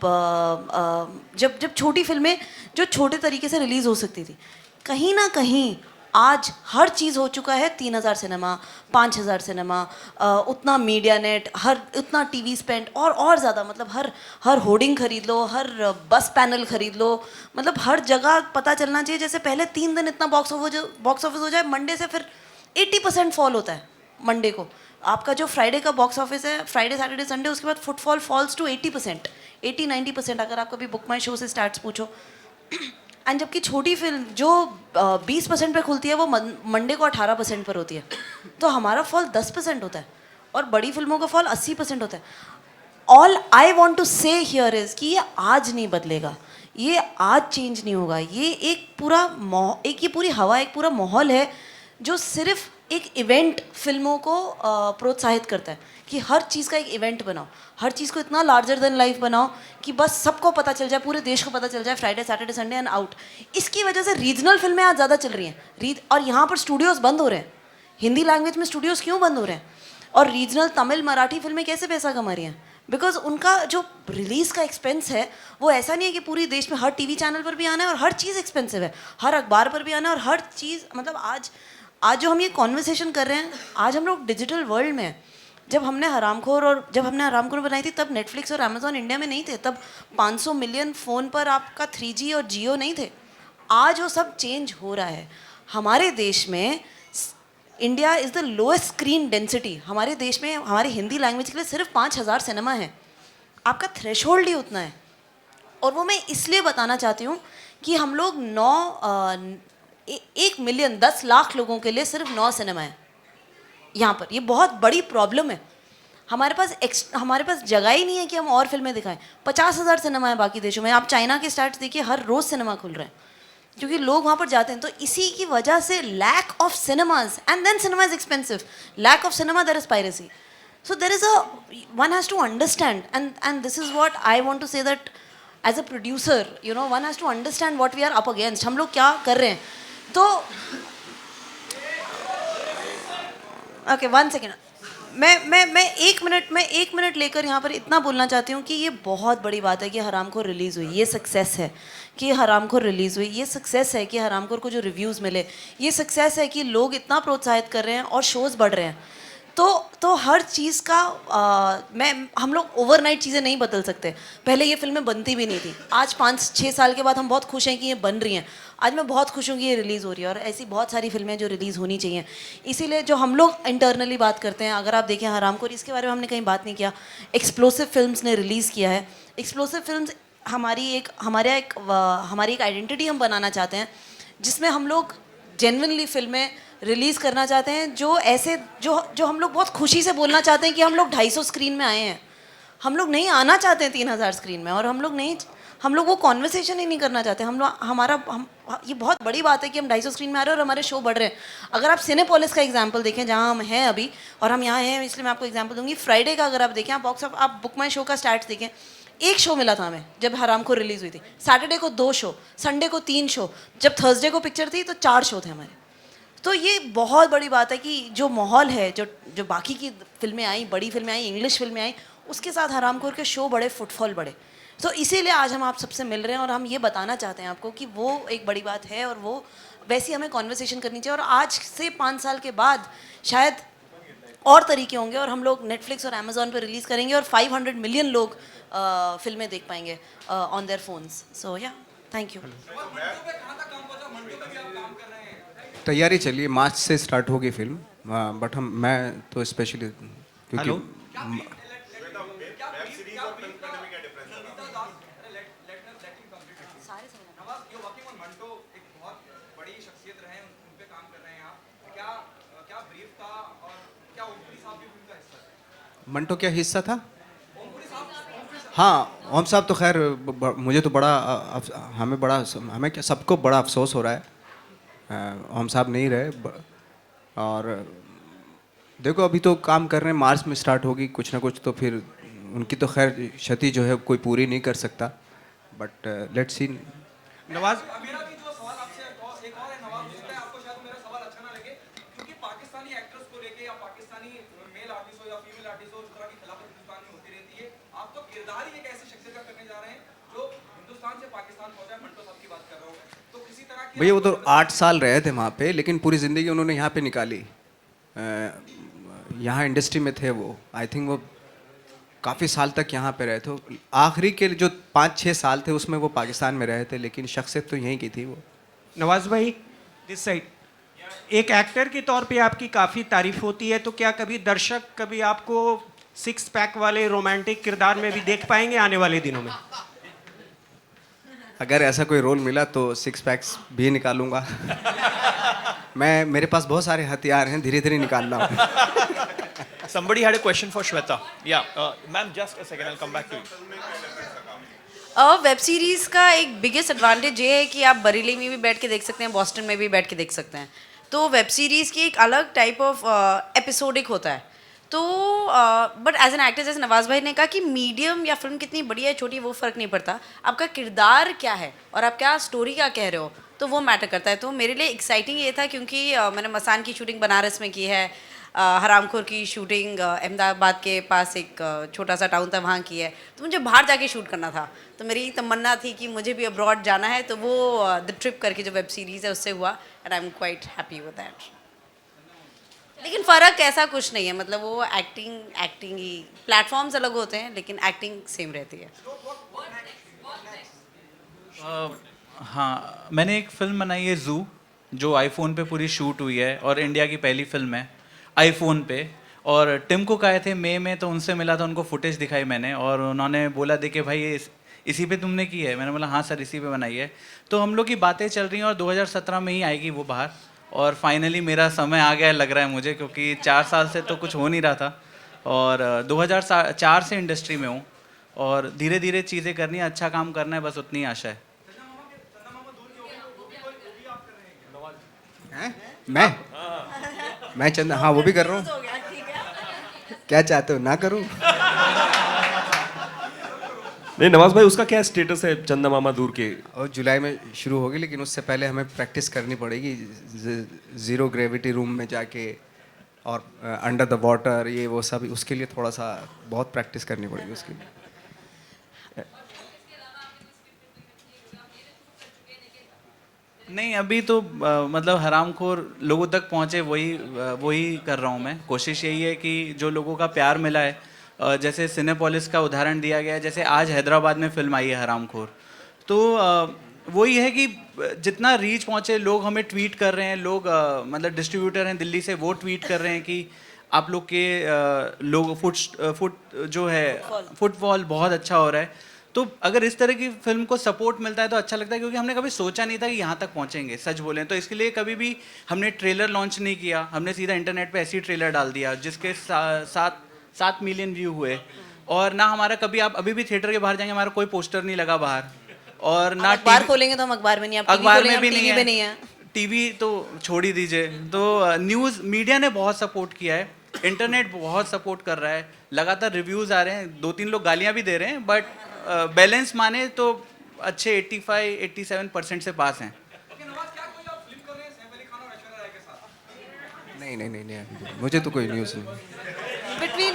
छोटी फिल्में जो छोटे तरीके से रिलीज़ हो सकती थी, कहीं ना कहीं आज हर चीज़ हो चुका है. 3000 सिनेमा, 5000 सिनेमा, उतना मीडिया नेट, उतना टीवी स्पेंड, और ज़्यादा. मतलब हर होर्डिंग खरीद लो, हर बस पैनल खरीद लो, मतलब हर जगह पता चलना चाहिए. जैसे पहले 3 दिन इतना बॉक्स ऑफिस हो जाए, मंडे से फिर 80% फॉल होता है. मंडे को आपका जो फ्राइडे का बॉक्स ऑफिस है, फ्राइडे सैटरडे संडे, उसके बाद फुटफॉल फॉल्स टू 80%, 80-90%, अगर आप कभी बुक माई शो से स्टार्ट्स पूछो. एंड जबकि छोटी फिल्म जो 20% पे खुलती है, वो मंडे को 18% पर होती है. तो हमारा फॉल 10% होता है और बड़ी फिल्मों का फॉल 80% होता है. ऑल आई वॉन्ट टू से हियर इज़ कि ये आज नहीं बदलेगा, ये आज चेंज नहीं होगा. ये एक पूरा ये पूरी हवा, एक पूरा माहौल है जो सिर्फ एक इवेंट फिल्मों को प्रोत्साहित करता है कि हर चीज़ का एक इवेंट बनाओ, हर चीज़ को इतना लार्जर देन लाइफ बनाओ कि बस सबको पता चल जाए, पूरे देश को पता चल जाए, Friday Saturday Sunday and out. इसकी वजह से रीजनल फिल्में आज ज़्यादा चल रही हैं, और यहाँ पर स्टूडियोज़ बंद हो रहे हैं। हिंदी लैंग्वेज में स्टूडियोज़ क्यों बंद हो रहे हैं? और रीजनल तमिल मराठी फिल्में कैसे पैसा कमा रही हैं? बिकॉज उनका जो रिलीज़ का एक्सपेंस है वो ऐसा नहीं है कि पूरी देश में हर टीवी चैनल पर भी आना है और हर चीज़ एक्सपेंसिव है, हर अखबार पर भी आना है और हर चीज़, मतलब आज जो हम ये कॉन्वर्सेशन कर रहे हैं, आज हम लोग डिजिटल वर्ल्ड में हैं। जब हमने हरामखोर बनाई थी तब नेटफ्लिक्स और अमेजोन इंडिया में नहीं थे, तब 500 मिलियन फ़ोन पर आपका 3G और जियो नहीं थे। आज वो सब चेंज हो रहा है। हमारे देश में India is the lowest screen density. हमारे देश में हमारी हिंदी लैंग्वेज के लिए सिर्फ 5000 सिनेमा है। आपका थ्रेशोल्ड ही उतना है। और वो मैं इसलिए बताना चाहती हूँ कि हम लोग 1 मिलियन 10 लाख लोगों के लिए सिर्फ 9 सिनेमा है यहाँ पर। ये बहुत बड़ी प्रॉब्लम है। हमारे पास जगह ही नहीं है कि हम और फिल्में दिखाएं। 50,000 सिनेमा है बाकी देशों में। आप चाइना के स्टैट्स देखिए, हर रोज़ सिनेमा खुल रहे हैं क्योंकि लोग वहाँ पर जाते हैं। तो इसी की वजह से lack of cinemas, and then cinema is expensive, lack of cinema, there is piracy. So there is one has to understand, and this is what I want to say, that as a producer, you know, one has to understand what we are up against. हम लोग क्या कर रहे हैं। तो okay, 1 second, मैं एक मिनट लेकर यहाँ पर इतना बोलना चाहती हूँ कि ये बहुत बड़ी बात है कि हरामखोर रिलीज़ हुई, ये सक्सेस है कि हरामखोर रिलीज़ हुई, ये सक्सेस है कि हरामखोर को जो रिव्यूज़ मिले, ये सक्सेस है कि लोग इतना प्रोत्साहित कर रहे हैं और शोज़ बढ़ रहे हैं। तो हर चीज़ का हम लोग ओवरनाइट चीज़ें नहीं बदल सकते। पहले ये फिल्में बनती भी नहीं थी। आज 5-6 साल के बाद हम बहुत खुश हैं कि ये बन रही हैं। आज मैं बहुत खुश हूँ कि ये रिलीज़ हो रही है, और ऐसी बहुत सारी फिल्में जो रिलीज़ होनी चाहिए। इसीलिए जो हम लोग इंटरनली बात करते हैं, अगर आप देखें हरामखोर, इसके बारे में हमने कहीं बात नहीं किया। एक्सप्लोसिव फिल्म्स ने रिलीज़ किया है। एक्सप्लोसिव फिल्म्स हमारी एक आइडेंटिटी हम बनाना चाहते हैं, जिसमें हम लोग जेन्युइनली फिल्में रिलीज़ करना चाहते हैं जो हम लोग बहुत खुशी से बोलना चाहते हैं कि हम लोग 250 स्क्रीन में आए हैं। हम लोग नहीं आना चाहते हैं 3000 स्क्रीन में, और हम लोग वो कॉन्वर्सेशन ही नहीं करना चाहते। ये बहुत बड़ी बात है कि हम 250 स्क्रीन में आ रहे हैं और हमारे शो बढ़ रहे हैं। अगर आप सिनेपोलिस का एग्जाम्पल देखें, जहाँ हम हैं अभी, और हम यहाँ हैं इसलिए मैं आपको एग्जाम्पल दूंगी। फ्राइडे का अगर आप देखें, आप बुक माई शो का स्टैट्स देखें, 1 शो मिला था हमें जब हरामखोर रिलीज़ हुई थी। सैटरडे को 2 शो, संडे को 3 शो, जब थर्सडे को पिक्चर थी तो 4 शो थे हमारे। तो ये बहुत बड़ी बात है कि जो माहौल है, जो बाकी की फिल्में आई, बड़ी फिल्में आई, इंग्लिश फिल्में आई, उसके साथ हरामखोर के शो बढ़े, फुटफॉल बढ़े। तो इसीलिए आज हम आप सबसे मिल रहे हैं और हम ये बताना चाहते हैं आपको कि वो एक बड़ी बात है, और वो वैसी हमें कॉन्वर्सेशन करनी चाहिए। और आज से 5 साल के बाद शायद और तरीके होंगे, और हम लोग नेटफ्लिक्स और अमेजोन पर रिलीज़ करेंगे, और 500 मिलियन लोग फिल्में देख पाएंगे ऑन देयर फोन्स। सो या, थैंक यू। तैयारी चलिए, मार्च से स्टार्ट होगी फिल्म, बट मैं तो स्पेशली क्योंकि मंटो क्या हिस्सा था? हाँ, ओम साहब तो खैर मुझे तो हमें क्या सबको बड़ा अफसोस हो रहा है, ओम साहब नहीं रहे। और देखो अभी तो काम कर रहे हैं, मार्च में स्टार्ट होगी कुछ ना कुछ, तो फिर उनकी तो खैर क्षति जो है कोई पूरी नहीं कर सकता, बट लेट्स सी। नवाज, मेरा भी जो सवाल आपसे एक और है नवाज, हो सकता है आपको शायद मेरा सवाल अच्छा ना लगे, क्योंकि पाकिस्तानी एक्टर्स को लेके या पाकिस्तानी मेल आर्टिस्ट हो या फीमेल आर्टिस्ट हो, इस तरह की खिलाफत हिंदुस्तान में होती रहती है। आप तो किरदार ही एक ऐसी शख्सियत का करने जा रहे हैं जो हिंदुस्तान से पाकिस्तान पहुंचा है। मंटो साहब की बात कर रहा हूँ, तो किसी तरह की भैया वो तो 8 साल रहे थे वहाँ पे, लेकिन पूरी ज़िंदगी उन्होंने यहाँ पे निकाली। यहाँ इंडस्ट्री में थे वो, आई थिंक वो काफ़ी साल तक यहाँ पे रहे थे। आखिरी के जो 5-6 साल थे उसमें वो पाकिस्तान में रहे थे, लेकिन शख्सियत तो यहीं की थी वो। नवाज भाई, दिस साइड, एक एक्टर के तौर पे आपकी काफ़ी तारीफ होती है, तो क्या कभी दर्शक कभी आपको 6 पैक वाले रोमांटिक किरदार में भी देख पाएंगे आने वाले दिनों में? अगर ऐसा कोई रोल मिला तो 6 पैक्स भी निकालूंगा। मेरे पास बहुत सारे हथियार हैं, धीरे धीरे निकाल रहा हूँ। Somebody had a question for Shweta. Yeah, ma'am, just a second, I'll come back to you. Web series का एक बिगेस्ट एडवांटेज ये है कि आप बरेली में भी बैठ के देख सकते हैं, बॉस्टन में भी बैठ के देख सकते हैं। तो वेब सीरीज़ की एक अलग टाइप ऑफ एपिसोडिक होता है। तो बट एज एन एक्टर, जैसे नवाज भाई ने कहा कि मीडियम या फिल्म कितनी बड़ी है छोटी वो फ़र्क नहीं पड़ता, आपका किरदार क्या है और आप क्या स्टोरी क्या कह रहे हो तो वो मैटर करता है। तो मेरे लिए एक्साइटिंग ये था क्योंकि मैंने मसान की शूटिंग बनारस में की है, हरामखोर की शूटिंग अहमदाबाद के पास एक छोटा सा टाउन था वहाँ की है, तो मुझे बाहर जाके शूट करना था। तो मेरी तमन्ना थी कि मुझे भी अब्रॉड जाना है, तो वो द ट्रिप करके जो वेब सीरीज़ है उससे हुआ and I am quite happy with that. लेकिन फ़र्क ऐसा कुछ नहीं है, मतलब वो एक्टिंग ही, प्लेटफॉर्म्स अलग होते हैं लेकिन एक्टिंग सेम रहती है। हाँ, मैंने एक फिल्म बनाई है ज़ू, जो आईफोन पे पूरी शूट हुई है और इंडिया की पहली फिल्म है आईफोन पे। और टिम कुक आए थे मई में, तो उनसे मिला था, उनको फुटेज दिखाई मैंने और उन्होंने बोला देखे भाई ये इसी पे तुमने की है। मैंने बोला हाँ सर इसी पे बनाई है। तो हम लोग की बातें चल रही हैं और 2017 में ही आएगी वो बाहर। और फाइनली मेरा समय आ गया है लग रहा है मुझे, क्योंकि 4 साल से तो कुछ हो नहीं रहा था और 2004 से इंडस्ट्री में हूँ और धीरे धीरे चीज़ें करनी है, अच्छा काम करना है, बस उतनी आशा है। मैं चंदा, हाँ वो भी कर रहा हूँ। क्या चाहते हो ना करूँ? नहीं नवाज भाई, उसका क्या स्टेटस है चंदा मामा दूर के? और जुलाई में शुरू होगी, लेकिन उससे पहले हमें प्रैक्टिस करनी पड़ेगी ज़ीरो ग्रेविटी रूम में जाके और अंडर द वाटर, ये वो सब, उसके लिए थोड़ा सा बहुत प्रैक्टिस करनी पड़ेगी उसके लिए। नहीं अभी तो मतलब हरामखोर लोगों तक पहुँचे वही कर रहा हूँ मैं। कोशिश यही है कि जो लोगों का प्यार मिला है, जैसे सिनेपोलिस का उदाहरण दिया गया है, जैसे आज हैदराबाद में फिल्म आई है हरामखोर, तो वही है कि जितना रीच पहुँचे, लोग हमें ट्वीट कर रहे हैं, लोग मतलब डिस्ट्रीब्यूटर हैं दिल्ली से, वो ट्वीट कर रहे हैं कि आप लोग के लोग फुटफॉल बहुत अच्छा हो रहा है। तो अगर इस तरह की फिल्म को सपोर्ट मिलता है तो अच्छा लगता है, क्योंकि हमने कभी सोचा नहीं था कि यहाँ तक पहुँचेंगे, सच बोलें तो। इसके लिए कभी भी हमने ट्रेलर लॉन्च नहीं किया, हमने सीधा इंटरनेट पे ऐसे ही ट्रेलर डाल दिया जिसके 7 मिलियन व्यू हुए। और ना हमारा कभी, आप अभी भी थिएटर के बाहर जाएंगे, हमारा कोई पोस्टर नहीं लगा बाहर, और ना अखबार खोलेंगे तो हम अखबार में नहीं, अखबार में भी नहीं है, टीवी तो छोड़ ही दीजिए। तो न्यूज़ मीडिया ने बहुत सपोर्ट किया है, इंटरनेट बहुत सपोर्ट कर रहा है, लगातार रिव्यूज़ आ रहे हैं, 2-3 लोग गालियाँ भी दे रहे हैं, बट बैलेंस माने तो अच्छे 85-87% से पास हैं। नहीं, मुझे तो कोई न्यूज़ नहीं, बिटवीन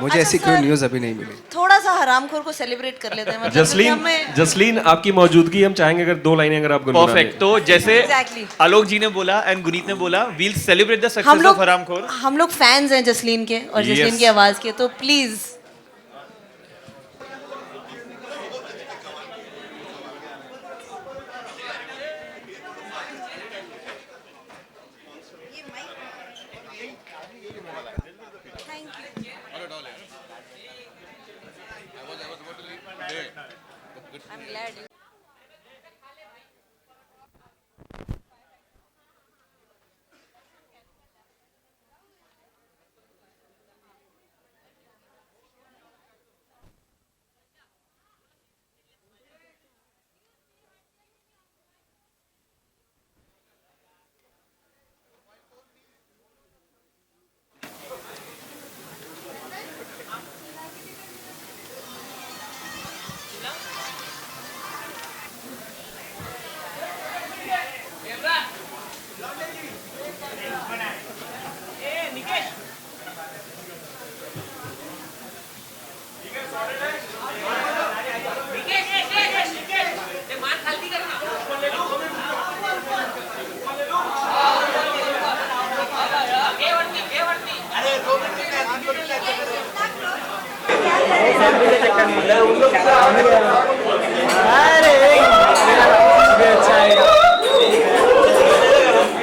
मुझे ऐसी कोई न्यूज़ अभी नहीं मिली। थोड़ा सा हरामखोर को सेलिब्रेट कर लेते हैं, मतलब जसलीन आपकी मौजूदगी हम चाहेंगे, अगर 2 लाइनें अगर आप गुनगुना दें। परफेक्ट। तो जैसे Exactly. आलोक जी ने बोला एंड गुनीत ने बोला, we'll celebrate the success of Haraamkhor. हम लोग फैंस हैं जसलीन के और Yes. जसलीन की आवाज़ के, तो प्लीज़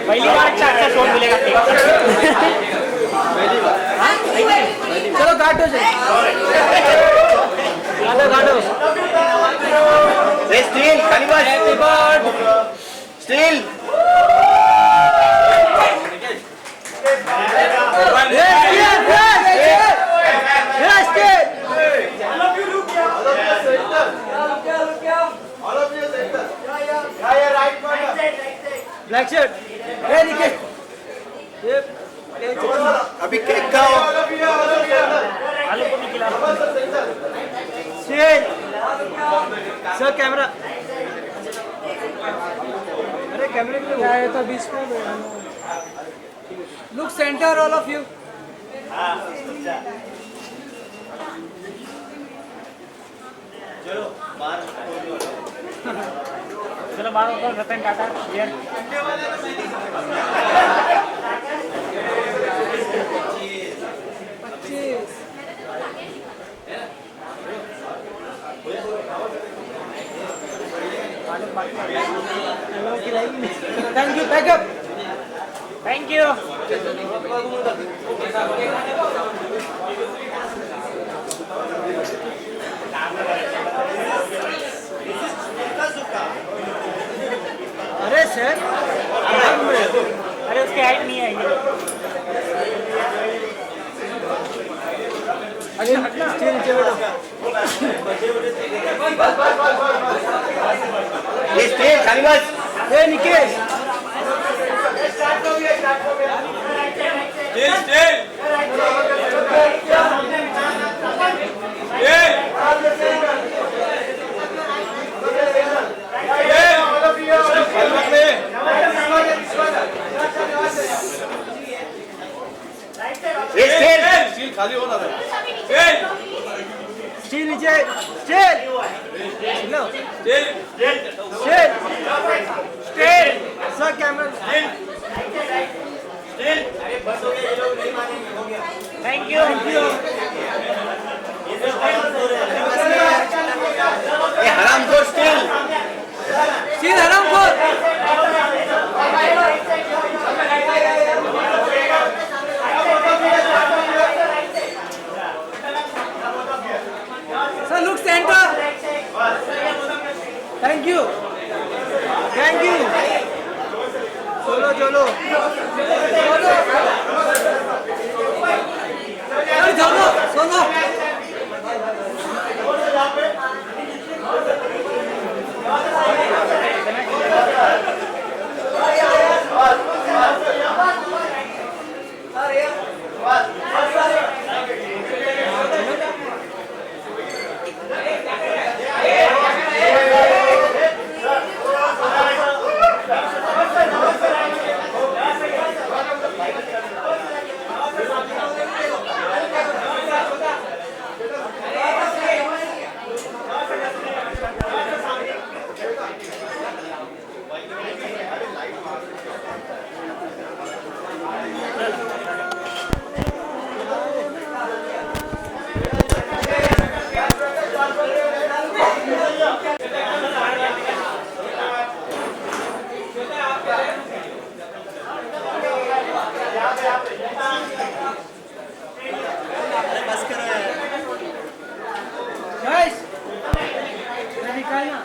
पहली बार अच्छा शॉट मिलेगा। चलो काटो स्टील खाली बात स्टील ब्लैक शर्ट ये निकेश ये अभी केक खाओ आलू को भी खिला सर कैमरा अरे कैमरे पे क्या है तो बीच में look centre all of you चलो बाहर Ratan Tata here thank you backup thank you अरे सर अरे उसकी हाइट नहीं आई अच्छा हटना नीचे बैठो ये स्टेज खाली बस ये निकेश खाली हो ना स्टील नीचे स्टील लो steel steel sir camera steel अरे बस हो गया ये लोग नहीं मानेंगे हो गया थैंक यू ये हरामखोर स्टील स्टील हरामखोर Look center. Thank you. Thank you. Cholo cholo. Cholo. Cholo. Guys, निकालना